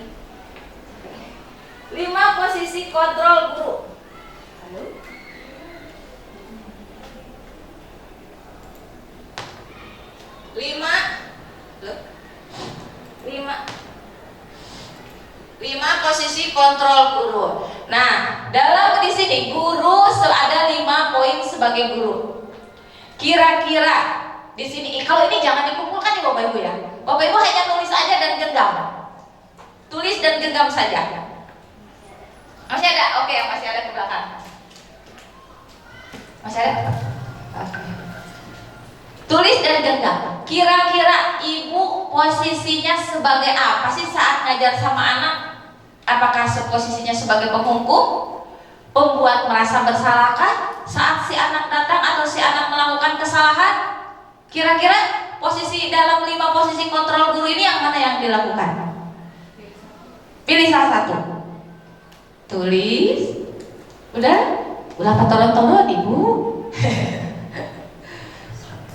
5 posisi kontrol guru. Halo? 5 posisi kontrol guru. Nah, dalam di sini guru ada 5 poin sebagai guru. Kira-kira di sini kalau ini jangan dikumpulkan nih Bapak Ibu ya. Bapak Ibu hanya tulis aja dan genggam. Tulis dan genggam saja. Masih ada? Oke, masih ada ke belakang. Masih ada? Oke. Sulit dan genggam. Kira-kira ibu posisinya sebagai apa sih saat ngajar sama anak? Apakah posisinya sebagai penghukum, pembuat merasa bersalahkah saat si anak datang atau si anak melakukan kesalahan? Kira-kira posisi dalam 5 posisi kontrol guru ini yang mana yang dilakukan? Pilih salah satu. Tulis. Udah apa tolong ibu?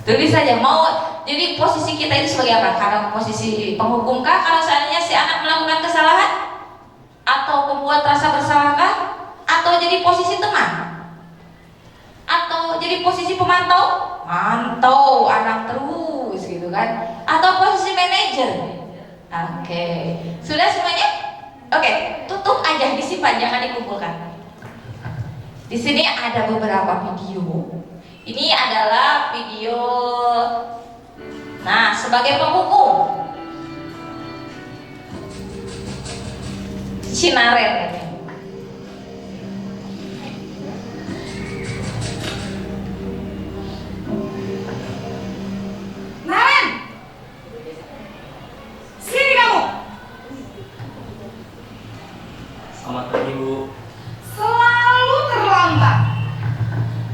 Tulis saja. Mau jadi posisi kita itu sebagai apa? Karena posisi penghukumkah kalau seandainya si anak melakukan kesalahan? Atau pembuat rasa bersalahkah? Atau jadi posisi teman? Atau jadi posisi pemantau? Mantau anak terus gitu kan? Atau posisi manajer? Oke. Sudah semuanya? Oke, tutup aja, disimpan, jangan dikumpulkan. Di sini ada beberapa video. Ini adalah video. Nah, sebagai penghukum, Sinaren. Naren, sini kamu. Selamat pagi, Bu. Selalu terlambat.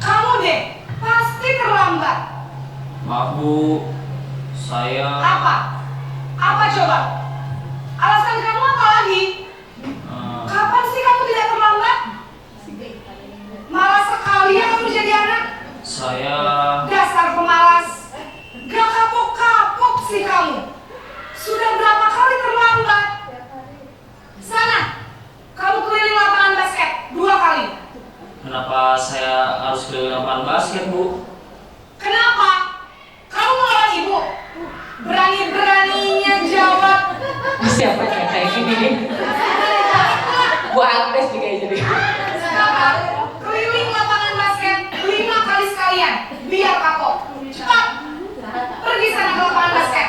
Kamu deh, pasti terlambat. Maaf, Bu. Saya Apa? Apa coba? Alasan kamu apa lagi? Kapan sih kamu tidak terlambat? Malas sekali ya kamu jadi anak. saya Dasar pemalas. Gak kapok-kapok sih kamu. Sudah berapa kali terlambat? Sana, kamu keliling lapangan basket 2 kali. Kenapa saya harus keliling lapangan basket, Bu? Kenapa? Kamu melawan ibu? Berani-beraninya jawab. Siapa yang kayak gini nih? Bu Agnes juga jadi. Sekarang, keliling lapangan basket 5 kali sekalian. Biar kapok. Cepat. Pergi sana ke lapangan basket.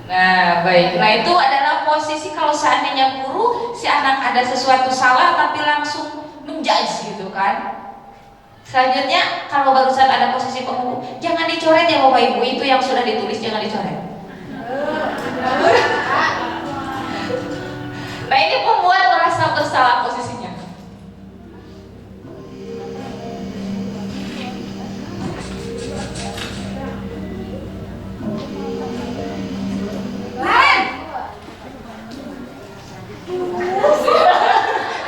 Nah, baik. Nah, itu adalah posisi kalau seandainya guru, si anak ada sesuatu salah tapi langsung menjudge gitu kan. Selanjutnya, kalau barusan ada posisi penghukum, jangan dicoret ya Bapak Ibu, itu yang sudah ditulis jangan dicoret. Nah, ini pembuat merasa bersalah posisinya. Naren,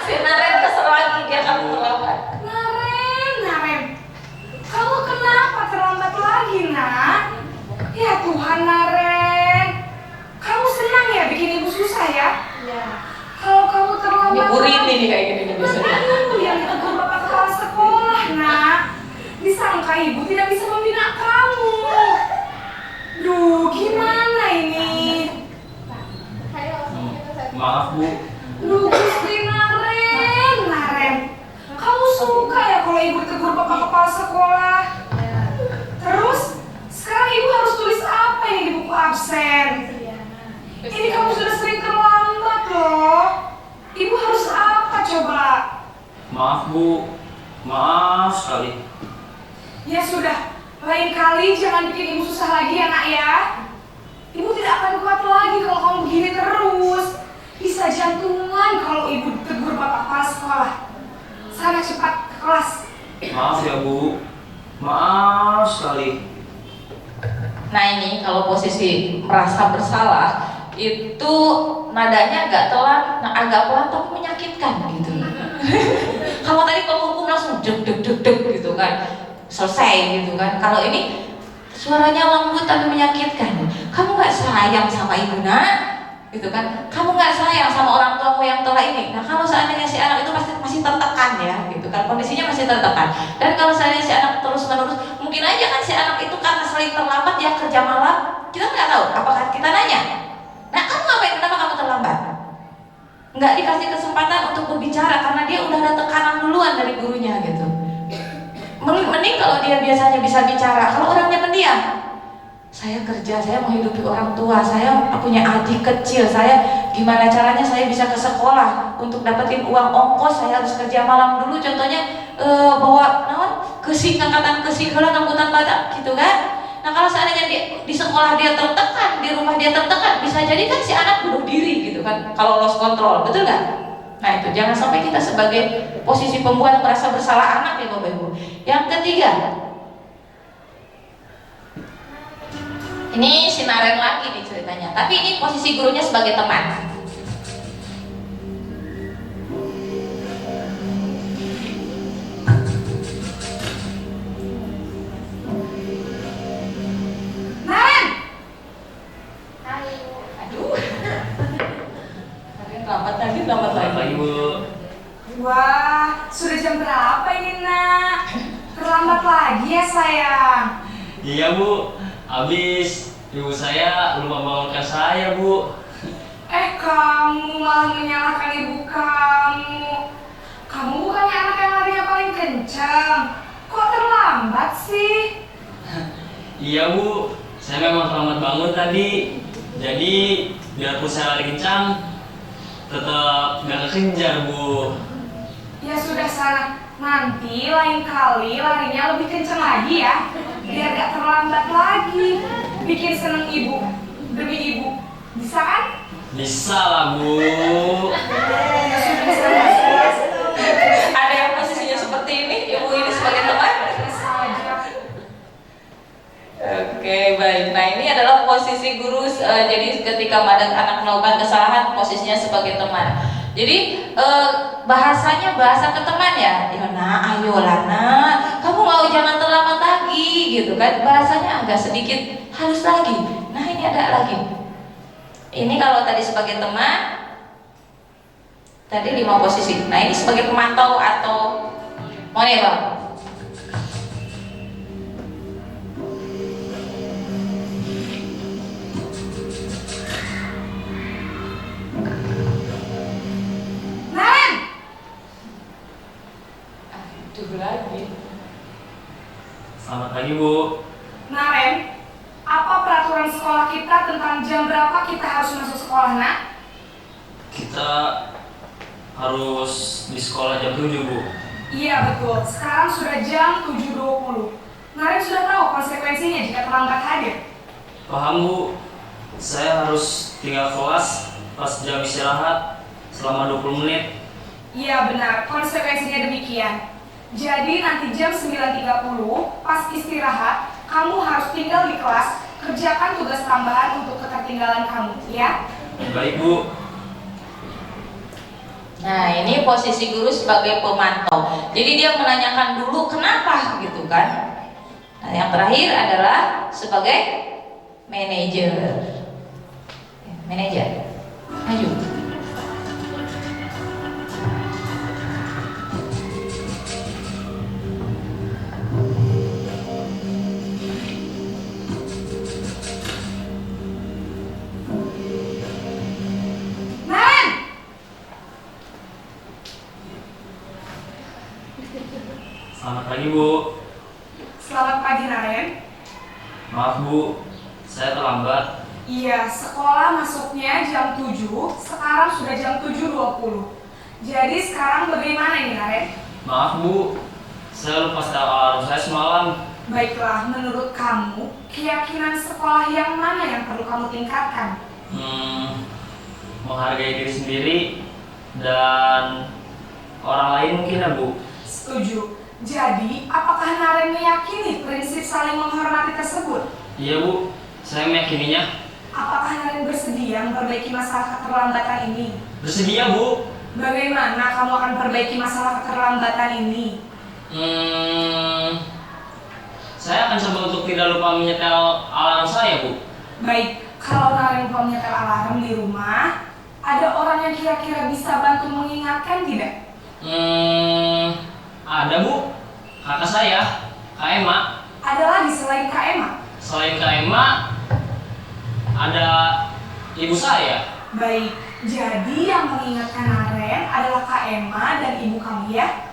Si Naren kesel lagi, dia akan terlambat. Naren, kamu kenapa terlambat lagi, nak? Ya Tuhan, Naren, kamu senang ya bikin ibu susah ya? Iya. Kalau kamu Ini terlambat Bu Rini nih kayak gini nih biasanya. Aduh, yang ditegur bapak kepala sekolah, nak. Disangka ibu tidak bisa membina kamu. Duh, gimana ini? Maaf, Bu. Duh, Gusti Naren. Kamu suka ya kalau ibu tegur bapak kepala sekolah? Terus, sekarang ibu harus tulis apa ini di buku absen? Ini kamu sudah sering terlambat loh. Ibu harus apa coba? Maaf, Bu. Maaf sekali. Ya sudah, lain kali jangan bikin ibu susah lagi ya nak ya. Ibu tidak akan kuat lagi kalau kamu begini terus. Bisa jantungan kalau ibu tegur bapak kepala sekolah. Sana cepat ke kelas. Maaf ya, Bu. Maaf sekali. Nah, ini kalau posisi merasa bersalah itu nadanya agak telat, agak pelan tapi menyakitkan gitu. Kalau tadi penghukum langsung deg deg deg deg gitu kan, selesai gitu kan. Kalau ini suaranya lembut tapi menyakitkan. Kamu nggak sayang sama ibu nak? Gitu kan? Kamu nggak sayang sama orang tuaku yang telah ini? Nah, kalau seandainya si anak itu masih tertekan ya, gitu kan? Kondisinya masih tertekan. Dan kalau seandainya si anak terus menerus, mungkin aja kan si anak itu karena sering terlambat dia kerja malam. Kita nggak tahu. Apakah kita nanya? Nah, kamu ngapain? Kenapa kamu terlambat? Nggak dikasih kesempatan untuk berbicara karena dia udah ada tekanan duluan dari gurunya gitu. Mending kalau dia biasanya bisa bicara. Kalau orangnya pendiam, saya kerja, saya menghidupi orang tua, saya punya adik kecil, saya gimana caranya saya bisa ke sekolah untuk dapetin uang ongkos, saya harus kerja malam dulu. Contohnya bawa naon kesing angkatan kesing heula angkutan badak gitu kan. Nah kalau seandainya di sekolah dia tertekan, di rumah dia tertekan, bisa jadi kan si anak bunuh diri gitu kan kalau lost control, betul nggak? Nah itu jangan sampai kita sebagai posisi pembuat merasa bersalah anak ya Bapak Ibu. Yang ketiga, ini sinaren lagi nih ceritanya, tapi ini posisi gurunya sebagai teman. Lambat lagi. Bu. Wah, sudah jam berapa ini nak? Terlambat lagi ya sayang. Iya Bu, habis ibu saya lupa bangunkan saya Bu. Kamu malah menyalahkan ibu kamu. Kamu bukannya anak yang larinya paling kencang. Kok terlambat sih? Iya Bu, saya memang terlambat bangun tadi. Jadi biarpun saya lari kencang, tetap gak kekejar Bu. Ya sudah sana, nanti lain kali larinya lebih kencang lagi ya, biar gak terlambat lagi. Bikin seneng ibu, demi ibu, bisa kan? Bisa lah Bu. Ya sudah sana. Ada yang posisinya seperti ini, ibu ini sebagai teman. Oke, baik. Nah ini adalah posisi guru. Jadi ketika anak melakukan kesalahan, posisinya sebagai teman. Jadi bahasanya bahasa ke teman ya. Ya nak, ayolah nak, kamu mau jangan terlambat lagi, gitu kan? Bahasanya agak sedikit halus lagi. Nah ini ada lagi. Ini kalau tadi sebagai teman, tadi 5 posisi. Nah ini sebagai pemantau atau mohon ya Bang. Lagi. Selamat pagi Bu. Naren, apa peraturan sekolah kita tentang jam berapa kita harus masuk sekolah nak? Kita harus di sekolah jam 7 Bu. Iya betul, sekarang sudah jam 7.20. Naren sudah tahu konsekuensinya jika terlambat hadir? Paham Bu, saya harus tinggal kelas pas jam istirahat selama 20 menit. Iya benar, konsekuensinya demikian. Jadi nanti jam 9.30 pas istirahat, kamu harus tinggal di kelas, kerjakan tugas tambahan untuk ketertinggalan kamu, ya? Baik Bu. Nah ini posisi guru sebagai pemantau. Jadi dia menanyakan dulu kenapa gitu kan. Nah yang terakhir adalah sebagai manajer. Manajer, maju. Selamat pagi Bu. Selamat pagi Naren. Maaf Bu, saya terlambat. Iya, sekolah masuknya jam 7, sekarang sudah jam 7.20. Jadi sekarang bagaimana ini Naren? Maaf Bu, saya lupa setel alarm saya semalam. Baiklah, menurut kamu, keyakinan sekolah yang mana yang perlu kamu tingkatkan? Menghargai diri sendiri dan orang lain mungkin ya Bu. Setuju. Jadi, apakah Naren meyakini prinsip saling menghormati tersebut? Iya Bu, saya meyakininya. Apakah Naren bersedia memperbaiki masalah keterlambatan ini? Bersedia Bu. Bagaimana kamu akan perbaiki masalah keterlambatan ini? Saya akan coba untuk tidak lupa menyetel alarm saya Bu. Baik, kalau Naren lupa menyetel alarm di rumah, ada orang yang kira-kira bisa bantu mengingatkan tidak? Ada Bu, kakak saya, Kak Emma. Ada lagi selain Kak Emma? Selain Kak Emma, ada ibu saya. Baik, jadi yang mengingatkan Naren adalah Kak Emma dan ibu kamu ya?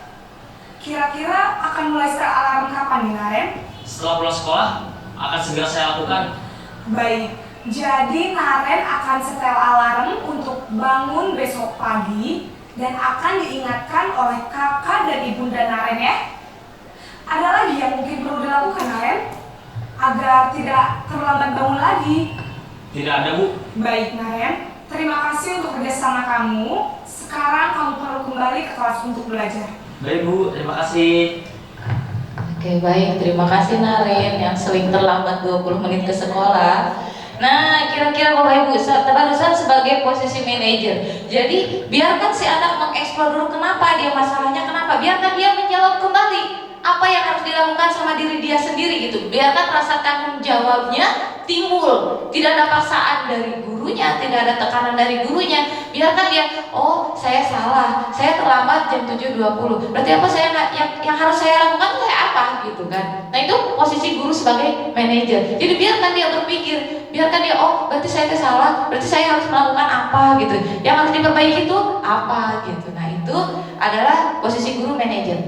Kira-kira akan mulai setel alarm kapan nih Naren? Setelah pulang sekolah, akan segera saya lakukan. Baik, jadi Naren akan setel alarm untuk bangun besok pagi dan akan diingatkan oleh kakak dan ibunda Naren ya. Ada lagi yang mungkin perlu dilakukan, Naren? Agar tidak terlambat bangun lagi. Tidak ada, Bu. Baik, Naren. Terima kasih untuk kerjasama kamu. Sekarang kamu perlu kembali ke kelas untuk belajar. Baik, Bu. Terima kasih. Oke, baik. Terima kasih Naren yang sering terlambat 20 menit ke sekolah. Nah, kira-kira Bapak Ibu, barusan sebagai posisi manajer. Jadi, biarkan si anak mengeksplor dulu kenapa dia masalahnya, kenapa. Biarkan dia menjawab kembali apa yang harus dilakukan sama diri dia sendiri gitu. Biarkan rasa tanggung jawabnya timbul. Tidak ada paksaan dari gurunya, tidak ada tekanan dari gurunya. Biarkan dia, oh saya salah, saya terlambat jam 7.20. Berarti apa yang harus saya lakukan kayak apa gitu kan. Nah itu posisi guru sebagai manajer. Jadi biarkan dia berpikir, biarkan dia, oh berarti saya salah, berarti saya harus melakukan apa gitu. Yang harus diperbaiki itu apa gitu. Nah itu adalah posisi guru manajer.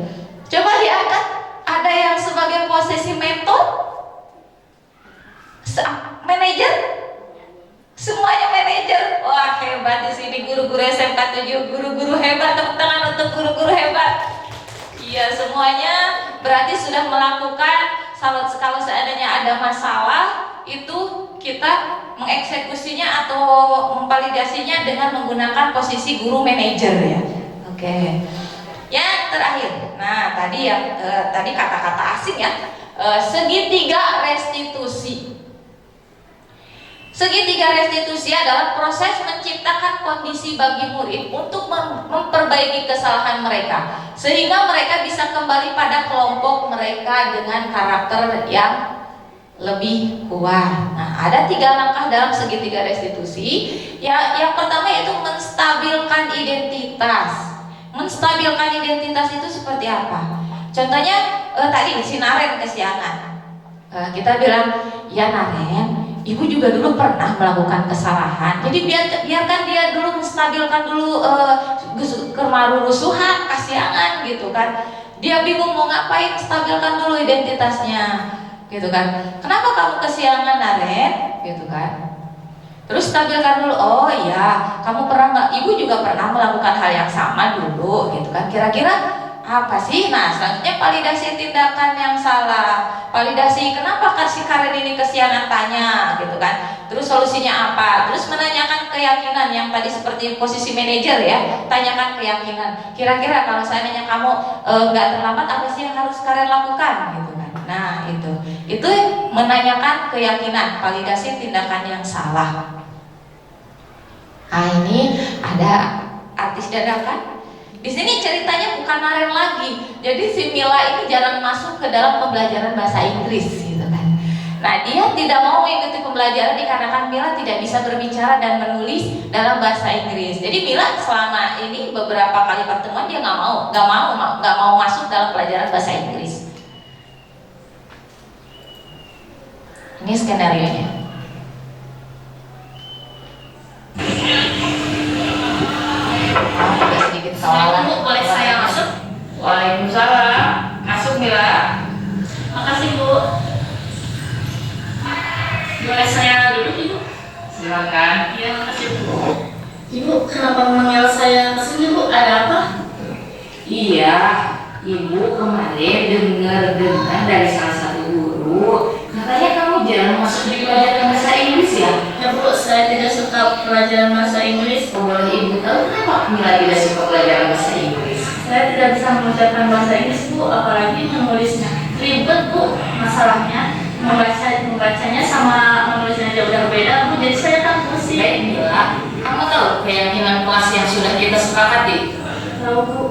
Coba diangkat, ada yang sebagai posisi mentor, manajer, semuanya manajer. Wah hebat di sini guru-guru SMK 7, guru-guru hebat. Tepuk tangan untuk guru-guru hebat. Iya semuanya berarti sudah melakukan. Kalau seandainya ada masalah itu kita mengeksekusinya atau memvalidasinya dengan menggunakan posisi guru manajer ya. Oke. Yang terakhir, nah tadi kata-kata asing ya, segitiga restitusi. Segitiga restitusi adalah proses menciptakan kondisi bagi murid untuk memperbaiki kesalahan mereka, sehingga mereka bisa kembali pada kelompok mereka dengan karakter yang lebih kuat. Nah, ada 3 langkah dalam segitiga restitusi. Yang pertama yaitu menstabilkan identitas. Menstabilkan identitas itu seperti apa? Contohnya tadi si Naren kesiangan. Kita bilang, ya Naren, ibu juga dulu pernah melakukan kesalahan. Jadi biarkan dia dulu menstabilkan dulu kemaruru-rusuhan, kasiangan gitu kan. Dia bingung mau ngapain, stabilkan dulu identitasnya, gitu kan. Kenapa kamu kesiangan Naren, gitu kan? Terus stabilkan dulu, oh iya, kamu pernah nggak? Ibu juga pernah melakukan hal yang sama dulu, gitu kan? Kira-kira apa sih? Nah, selanjutnya validasi tindakan yang salah. Validasi kenapa si Karen ini kesiangan tanya, gitu kan? Terus solusinya apa? Terus menanyakan keyakinan yang tadi seperti posisi manajer ya. Tanyakan keyakinan. Kira-kira kalau seandainya kamu nggak terlambat, apa sih yang harus Karen lakukan, gitu kan? Nah, itu menanyakan keyakinan, validasi tindakan yang salah. Nah, ini ada artis dadakan. Di sini ceritanya bukan Naren lagi. Jadi si Mila ini jarang masuk ke dalam pembelajaran bahasa Inggris, gitu kan. Nah, dia tidak mau mengikuti pembelajaran dikarenakan Mila tidak bisa berbicara dan menulis dalam bahasa Inggris. Jadi Mila selama ini beberapa kali pertemuan dia nggak mau masuk dalam pelajaran bahasa Inggris. Ini skenario-nya. Agak sedikit salah. Bu, boleh saya masuk? Waalaikumsalam. Masuk Mila. Makasih Bu. Boleh saya duduk Ibu? Silakan. Iya, makasih Bu. Ibu, kenapa memanggil saya kesini Bu? Ada apa? Iya, Ibu kemarin dengar dari salah satu guru, katanya kamu jarang masuk di pelajaran bahasa Inggris ya? Ya Bu, saya tidak suka pelajaran bahasa Inggris. Boleh Ibu tahu kenapa Mila tidak suka pelajaran bahasa Inggris? Saya tidak bisa mengucapkan bahasa Inggris Bu, apalagi menulisnya. Ribet Bu, masalahnya membacanya sama menulisnya jauh berbeda Bu, jadi saya kan pusing. Baik Mila, kamu tahu keyakinan kelas yang sudah kita sepakati? Tahu Bu.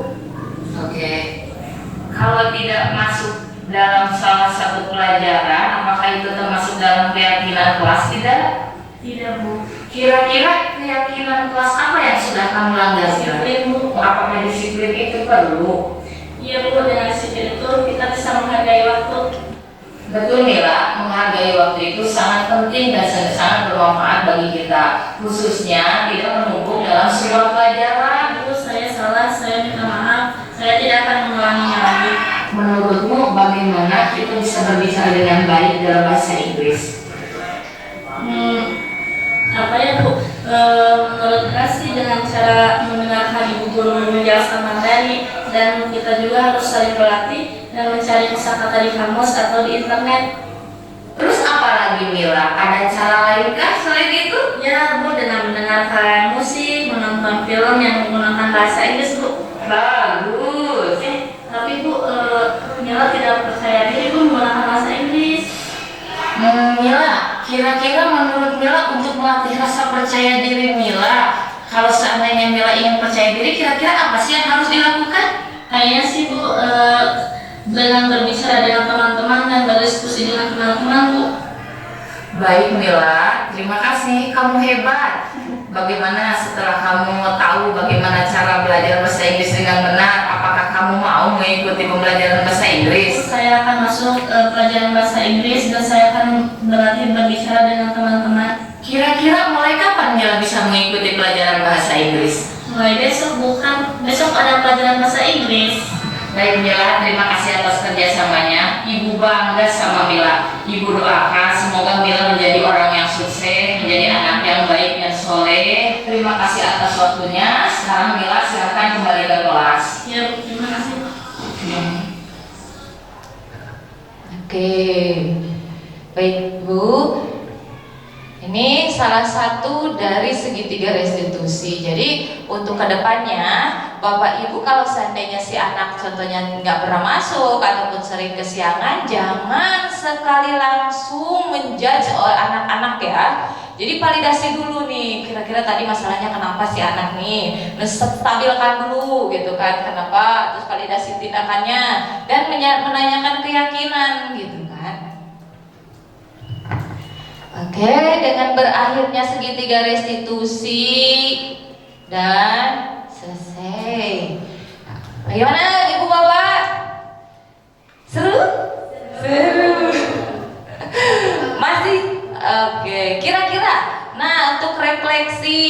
Oke. Kalau tidak masuk dalam salah satu pelajaran, apakah itu termasuk dalam keyakinan kelas? Tidak? Tidak Bu. Kira-kira keyakinan kelas apa yang sudah kamu langgar? Disiplin Bu. Apakah disiplin itu perlu? Iya Bu, dengan disiplin itu kita bisa menghargai waktu. Betul Mila, menghargai waktu itu sangat penting dan sangat bermanfaat bagi kita, khususnya tidak menumpuk dalam sebuah pelajaran. Bu, saya salah, saya minta maaf. Saya tidak akan mengulanginya lagi. Menurutmu bagaimana kita bisa berbicara dengan baik dalam bahasa Inggris? Apa ya Bu? Menurut Kasih dengan cara mendengarkan ibu guru menjelaskan materi, dan kita juga harus saling berlatih dan mencari kosakata di kamus atau di internet. Terus apa lagi Mila? Ada cara lain kah selain itu? Ya Bu, dengan mendengarkan musik, menonton film yang menggunakan bahasa Inggris Bu. Bagus. Tapi Bu, Mila tidak percaya diri Bu menggunakan bahasa Inggris. Mila, kira-kira menurut Mila untuk melatih rasa percaya diri Mila, kalau seandainya Mila ingin percaya diri, kira-kira apa sih yang harus dilakukan? Kayaknya sih Bu, dengan berbicara dengan teman-teman dan berdiskusi dengan teman-teman Bu. Baik Mila, terima kasih, kamu hebat. Bagaimana setelah kamu tahu bagaimana cara belajar bahasa Inggris dengan benar, apakah kamu mau mengikuti pembelajaran bahasa Inggris? Saya akan masuk pelajaran bahasa Inggris dan saya akan berlatih berbicara dengan teman-teman. Kira-kira mulai kapan Mila bisa mengikuti pelajaran bahasa Inggris? Mulai besok bukan, besok ada pelajaran bahasa Inggris. Baik Mila, terima kasih atas kerjasamanya. Ibu bangga sama Mila. Ibu doakan semoga Mila menjadi orang yang sukses, menjadi anak yang baik dan soleh. Terima kasih atas waktunya. Sekarang Mila silakan kembali ke kelas. Ya Bu, terima kasih Bu. Oke, baik Bu. Ini salah satu dari segitiga restitusi. Jadi untuk kedepannya, Bapak Ibu kalau seandainya si anak contohnya nggak pernah masuk ataupun sering kesiangan, jangan sekali langsung menjudge anak-anak ya. Jadi validasi dulu nih, kira-kira tadi masalahnya kenapa si anak nih, stabilkan dulu gitu kan, kenapa, terus validasi tindakannya dan menanyakan keyakinan gitu kan. Oke, dengan berakhirnya segitiga restitusi dan selesai. Bagaimana Ibu Bapak? Seru? Seru. Masih? Oke, kira-kira. Nah, untuk refleksi,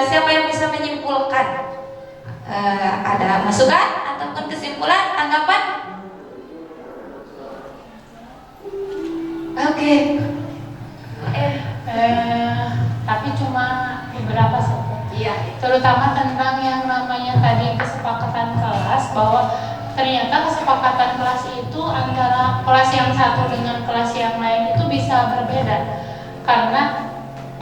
siapa yang bisa menyimpulkan? Ada masukan ataupun kesimpulan, tanggapan? Oke. Tapi cuma beberapa saja. Iya. Terutama tentang yang namanya tadi kesepakatan kelas, bahwa ternyata kesepakatan kelas itu antara kelas yang satu dengan kelas yang lain itu bisa berbeda karena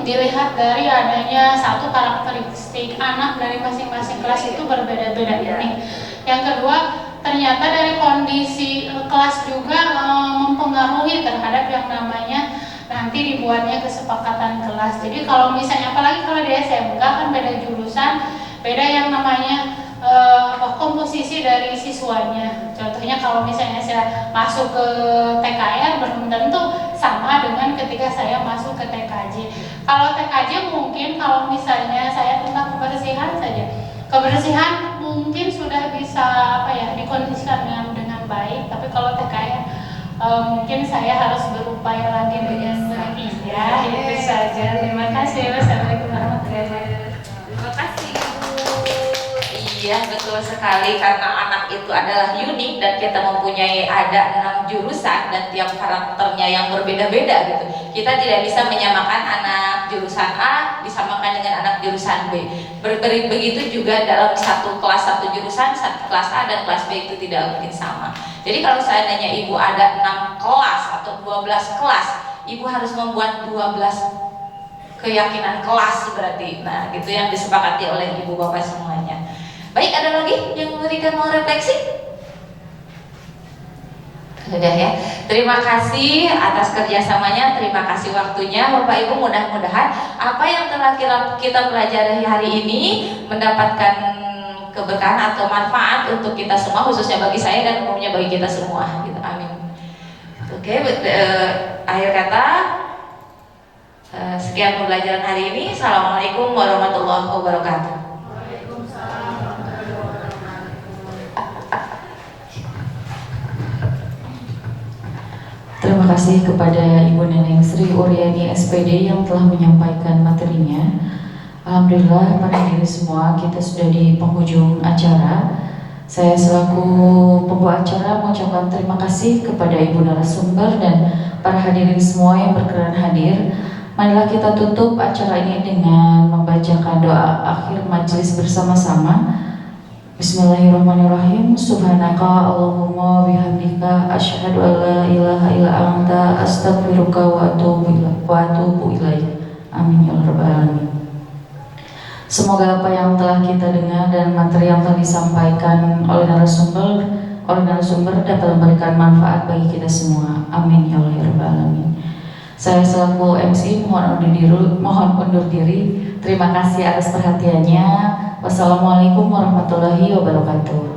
dilihat dari adanya satu karakteristik anak dari masing-masing kelas itu berbeda-beda ini. Yang kedua, ternyata dari kondisi kelas juga mempengaruhi terhadap yang namanya nanti dibuatnya kesepakatan kelas. Jadi kalau misalnya apalagi kalau di SMK kan beda jurusan, beda yang namanya komposisi dari siswanya. Contohnya kalau misalnya saya masuk ke TKR belum tentu sama dengan ketika saya masuk ke TKJ. Kalau TKJ mungkin kalau misalnya saya tentang kebersihan saja, kebersihan mungkin sudah bisa dikondisikan dengan baik. Tapi kalau TKR mungkin saya harus berupaya lagi dengan baik. Ya, itu saja. Terima kasih. Wassalamualaikum warahmatullahi wabarakatuh. Terima kasih Ibu. Iya, betul sekali, karena anak itu adalah unik dan kita mempunyai ada 6 jurusan dan tiap karakternya yang berbeda-beda gitu. Kita tidak bisa menyamakan anak jurusan A disamakan dengan anak jurusan B. Begitu juga dalam satu kelas satu jurusan, satu kelas A dan kelas B itu tidak mungkin sama. Jadi kalau seandainya Ibu ada 6 kelas atau 12 kelas, Ibu harus membuat 12 keyakinan kelas berarti. Nah, gitu yang disepakati oleh Ibu Bapak semuanya. Baik, ada lagi yang memberikan mau refleksi? Sudah ya. Terima kasih atas kerjasamanya, terima kasih waktunya Bapak Ibu. Mudah-mudahan apa yang telah kita pelajari hari ini mendapatkan keberkahan atau manfaat untuk kita semua, khususnya bagi saya dan umumnya bagi kita semua. Gitu. Amin. Oke, akhir kata sekian pembelajaran hari ini. Assalamualaikum warahmatullahi wabarakatuh. Terima kasih kepada Ibu Neneng Sri Uryani SPD yang telah menyampaikan materinya. Alhamdulillah para hadirin semua, kita sudah di penghujung acara. Saya selaku pembawa acara mengucapkan terima kasih kepada Ibu narasumber dan para hadirin semua yang berkenan hadir. Marilah kita tutup acara ini dengan membacakan doa akhir majelis bersama-sama. Bismillahirrahmanirrahim. Subhanaka Allahumma bihamdika asyhadu an la ilaha illa anta astaghfiruka wa atubu ilaik. Amin ya rabbal alamin. Semoga apa yang telah kita dengar dan materi yang telah disampaikan oleh narasumber dapat memberikan manfaat bagi kita semua. Amin ya rabbal alamin. Saya selaku MC mohon undur diri. Terima kasih atas perhatiannya. Wassalamualaikum warahmatullahi wabarakatuh.